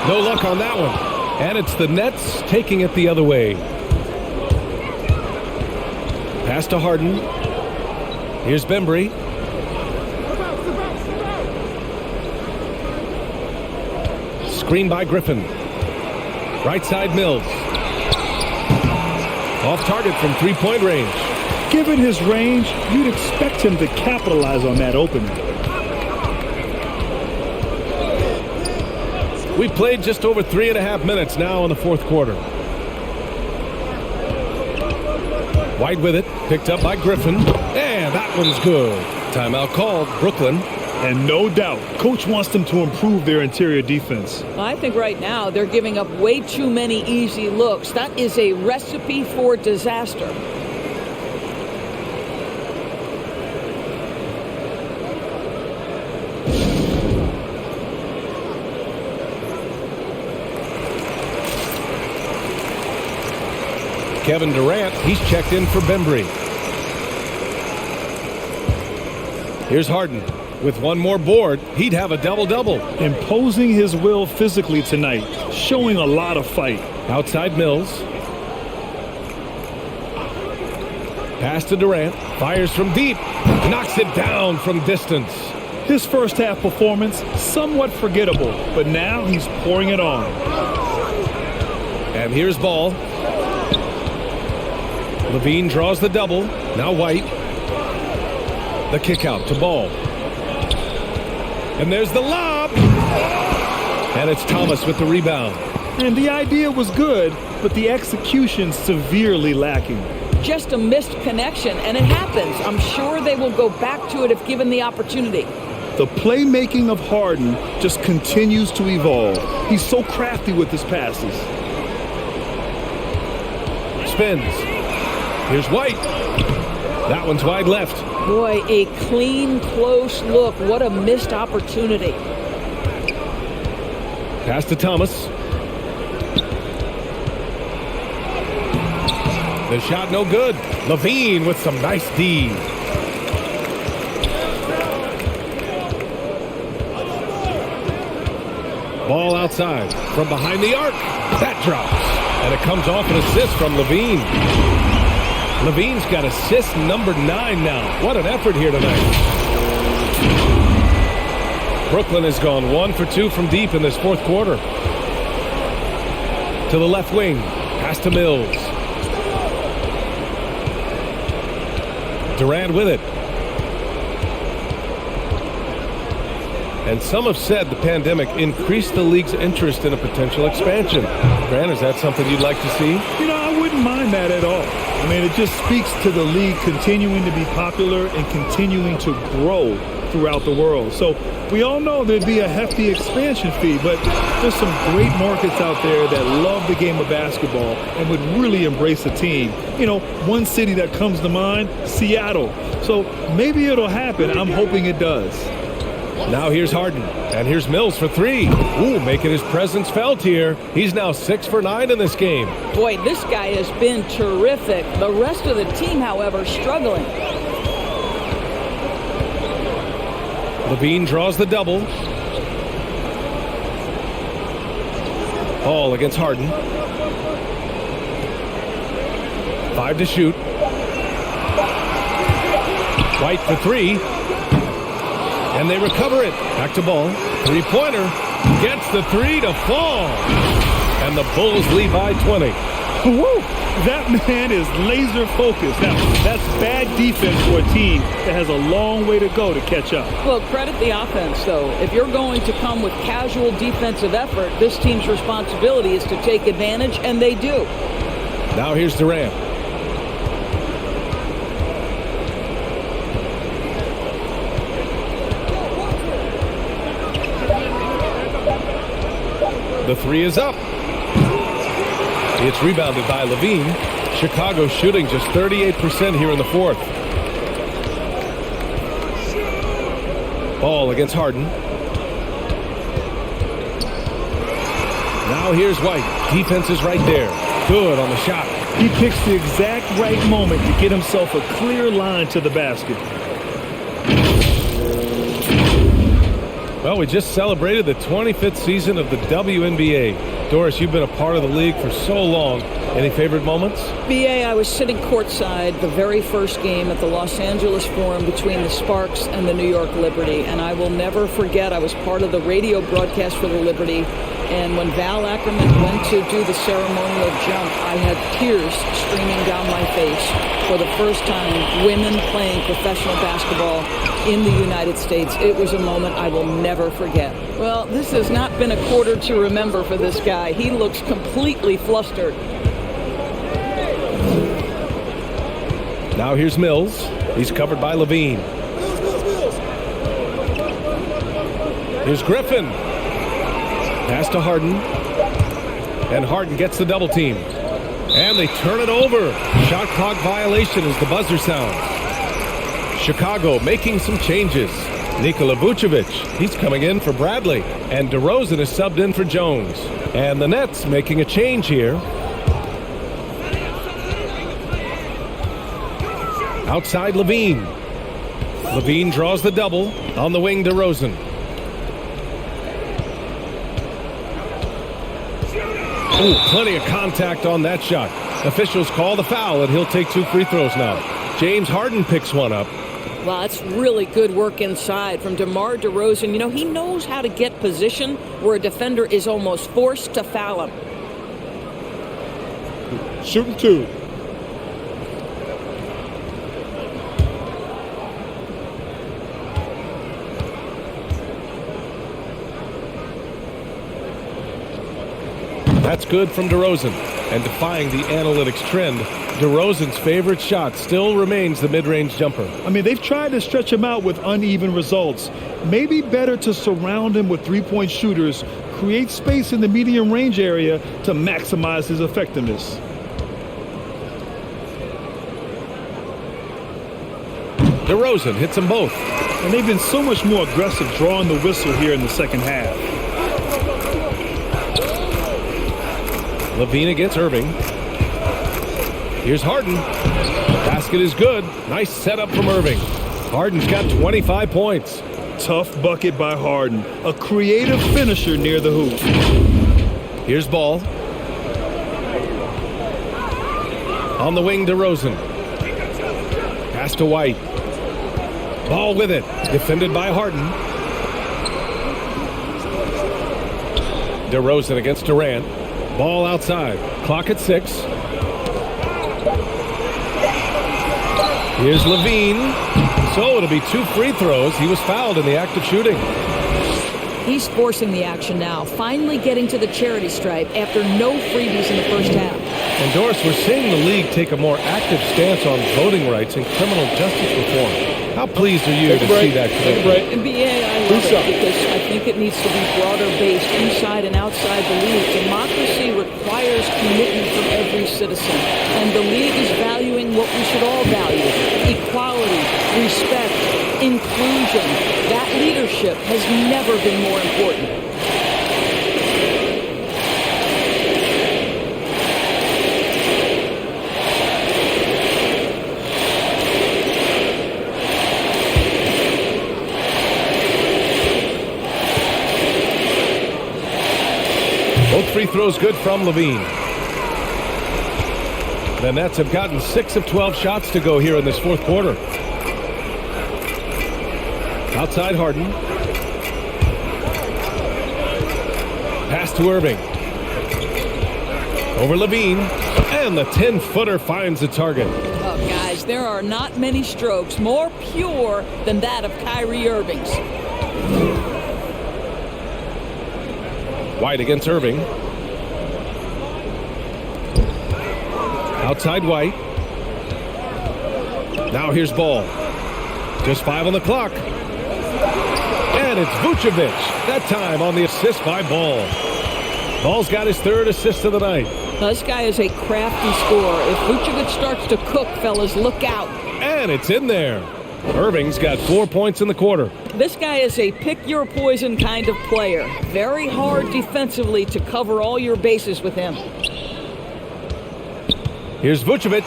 No luck on that one. And it's the Nets taking it the other way. Pass to Harden. Here's Bembry. Screen by Griffin. Right side Mills. Off target from 3-point range. Given his range, you'd expect him to capitalize on that opening. We played just over 3.5 minutes now in the 4th quarter. White with it. Picked up by Griffin. And that one's good. Timeout called. Brooklyn. And no doubt, coach wants them to improve their interior defense. I think right now they're giving up way too many easy looks. That is a recipe for disaster. Kevin Durant, he's checked in for Bembry. Here's Harden. With one more board, he'd have a double-double. Imposing his will physically tonight, showing a lot of fight. Outside Mills. Pass to Durant. Fires from deep. Knocks it down from distance. His first half performance, somewhat forgettable, but now he's pouring it on. And here's Ball. Levine draws the double. Now White. The kick out to Ball. And there's the lob. And it's Thomas with the rebound. And the idea was good, but the execution severely lacking. Just a missed connection, and it happens. I'm sure they will go back to it if given the opportunity. The playmaking of Harden just continues to evolve. He's so crafty with his passes. Spins. Here's White. That one's wide left. Boy, a clean, close look. What a missed opportunity. Pass to Thomas. The shot no good. Levine with some nice D. Ball outside from behind the arc. That drops. And it comes off an assist from Levine. Levine's got assist number 9 now. What an effort here tonight. Brooklyn has gone 1 for 2 from deep in this fourth quarter. To the left wing. Pass to Mills. Durant with it. And some have said the pandemic increased the league's interest in a potential expansion. Grant, is that something you'd like to see? You know, I wouldn't mind that at all. I mean, it just speaks to the league continuing to be popular and continuing to grow throughout the world. So we all know there'd be a hefty expansion fee, but there's some great markets out there that love the game of basketball and would really embrace a team. You know, one city that comes to mind, Seattle. So maybe it'll happen. I'm hoping it does. Now here's Harden, and here's Mills for 3. Ooh, making his presence felt here. He's now 6 for 9 in this game. Boy, this guy has been terrific. The rest of the team, however, struggling. Levine draws the double. Ball against Harden. 5 to shoot. White for 3. And they recover it. Back to Ball. 3-pointer. Gets the 3 to fall. And the Bulls lead by 20. Woo! That man is laser focused. Now, that's bad defense for a team that has a long way to go to catch up. Well, credit the offense, though. If you're going to come with casual defensive effort, this team's responsibility is to take advantage, and they do. Now here's Durant. The 3 is up. It's rebounded by Levine. Chicago shooting just 38% here in the fourth. Ball against Harden. Now here's White. Defense is right there. Good on the shot. He picks the exact right moment to get himself a clear line to the basket. Well, we just celebrated the 25th season of the WNBA. Doris, you've been a part of the league for so long. Any favorite moments? BA, I was sitting courtside the very first game at the Los Angeles Forum between the Sparks and the New York Liberty, and I will never forget I was part of the radio broadcast for the Liberty, and when Val Ackerman went to do the ceremonial jump, I had tears streaming down my face. For the first time, women playing professional basketball in the United States. It was a moment I will never forget. Well, this has not been a quarter to remember for this guy. He looks completely flustered. Now here's Mills. He's covered by Levine. Here's Griffin. Pass to Harden. And Harden gets the double team. And they turn it over. Shot clock violation as the buzzer sounds. Chicago making some changes. Nikola Vucevic, he's coming in for Bradley. And DeRozan is subbed in for Jones. And the Nets making a change here. Outside Levine. Levine draws the double. On the wing, DeRozan. Ooh, plenty of contact on that shot. Officials call the foul, and he'll take 2 free throws now. James Harden picks one up. Well, that's really good work inside from DeMar DeRozan. You know, he knows how to get position where a defender is almost forced to foul him. Shooting 2. That's good from DeRozan. And defying the analytics trend, DeRozan's favorite shot still remains the mid-range jumper. I mean, they've tried to stretch him out with uneven results. Maybe better to surround him with three-point shooters, create space in the medium range area to maximize his effectiveness. DeRozan hits them both. And they've been so much more aggressive drawing the whistle here in the second half. Levine against Irving. Here's Harden. Basket is good. Nice setup from Irving. Harden's got 25 points. Tough bucket by Harden. A creative finisher near the hoop. Here's Ball. On the wing, DeRozan. Pass to White. Ball with it. Defended by Harden. DeRozan against Durant. Ball outside. Clock at 6. Here's Levine. So it'll be 2 free throws. He was fouled in the act of shooting. He's forcing the action now, finally getting to the charity stripe after no freebies in the first half. And Doris, we're seeing the league take a more active stance on voting rights and criminal justice reform. How pleased are you to see that today? NBA, I love it because I think it needs to be broader based inside and outside the league. Democracy requires commitment from every citizen. And the league is valuing what we should all value: equality, respect, inclusion. That leadership has never been more important. Both free throws good from Levine. The Nets have gotten 6 of 12 shots to go here in this fourth quarter. Outside Harden. Pass to Irving. Over Levine. And the 10-footer finds the target. Oh, guys, there are not many strokes more pure than that of Kyrie Irving's. White against Irving. Outside White. Now here's Ball. Just 5 on the clock. And it's Vucevic. That time on the assist by Ball. Ball's got his 3rd assist of the night. Now, this guy is a crafty scorer. If Vucevic starts to cook, fellas, look out. And it's in there. Irving's got 4 points in the quarter. This guy is a pick-your-poison kind of player. Very hard defensively to cover all your bases with him. Here's Vucevic.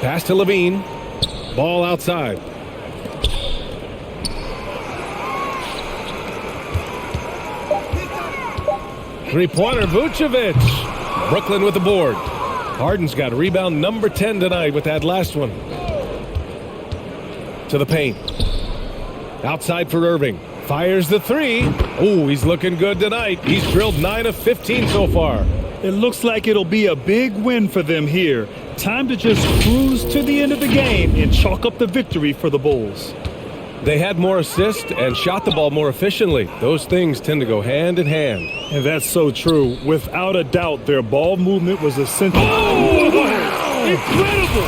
Pass to Levine. Ball outside. Three-pointer, Vucevic. Brooklyn with the board. Harden's got rebound number 10 tonight with that last one. To the paint. Outside for Irving. Fires the 3. Oh, he's looking good tonight. He's drilled 9 of 15 so far. It looks like it'll be a big win for them here. Time to just cruise to the end of the game and chalk up the victory for the Bulls. They had more assists and shot the ball more efficiently. Those things tend to go hand in hand. And that's so true. Without a doubt, their ball movement was essential. Oh, wow. Incredible!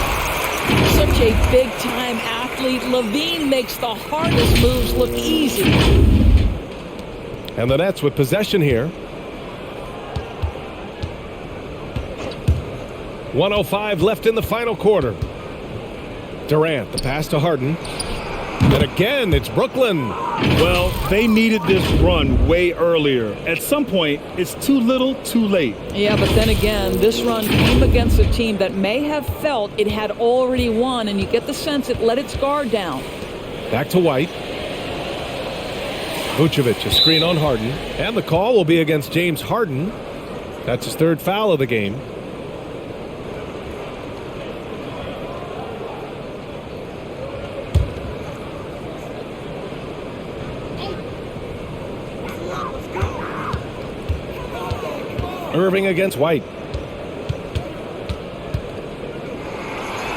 Such a big-time athlete. Levine makes the hardest moves look easy. And the Nets with possession here. 1:05 left in the final quarter. Durant, the pass to Harden. And again, it's Brooklyn. Well, they needed this run way earlier. At some point, it's too little, too late. Yeah, but then again, this run came against a team that may have felt it had already won, and you get the sense it let its guard down. Back to White. Vucevic, a screen on Harden. And the call will be against James Harden. That's his 3rd foul of the game. Irving against White.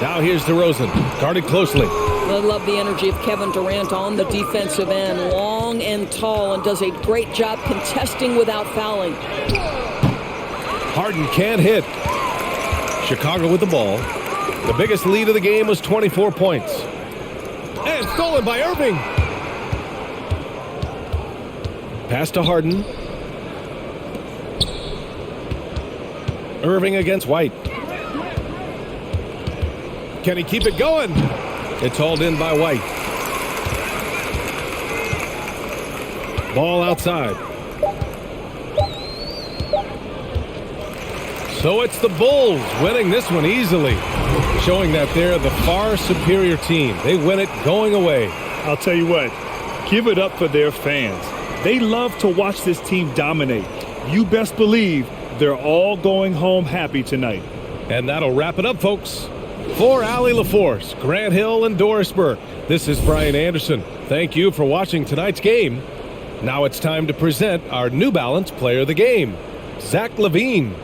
Now here's DeRozan, guarded closely. I love the energy of Kevin Durant on the defensive end. Long and tall, and does a great job contesting without fouling. Harden can't hit. Chicago with the ball. The biggest lead of the game was 24 points. And stolen by Irving. Pass to Harden. Irving against White. Can he keep it going? It's hauled in by White. Ball outside. So it's the Bulls winning this one easily, showing that they're the far superior team. They win it going away. I'll tell you what, give it up for their fans. They love to watch this team dominate. You best believe they're all going home happy tonight. And that'll wrap it up, folks. For Allie LaForce, Grant Hill, and Doris Burke, this is Brian Anderson. Thank you for watching tonight's game. Now it's time to present our New Balance Player of the Game, Zach LaVine.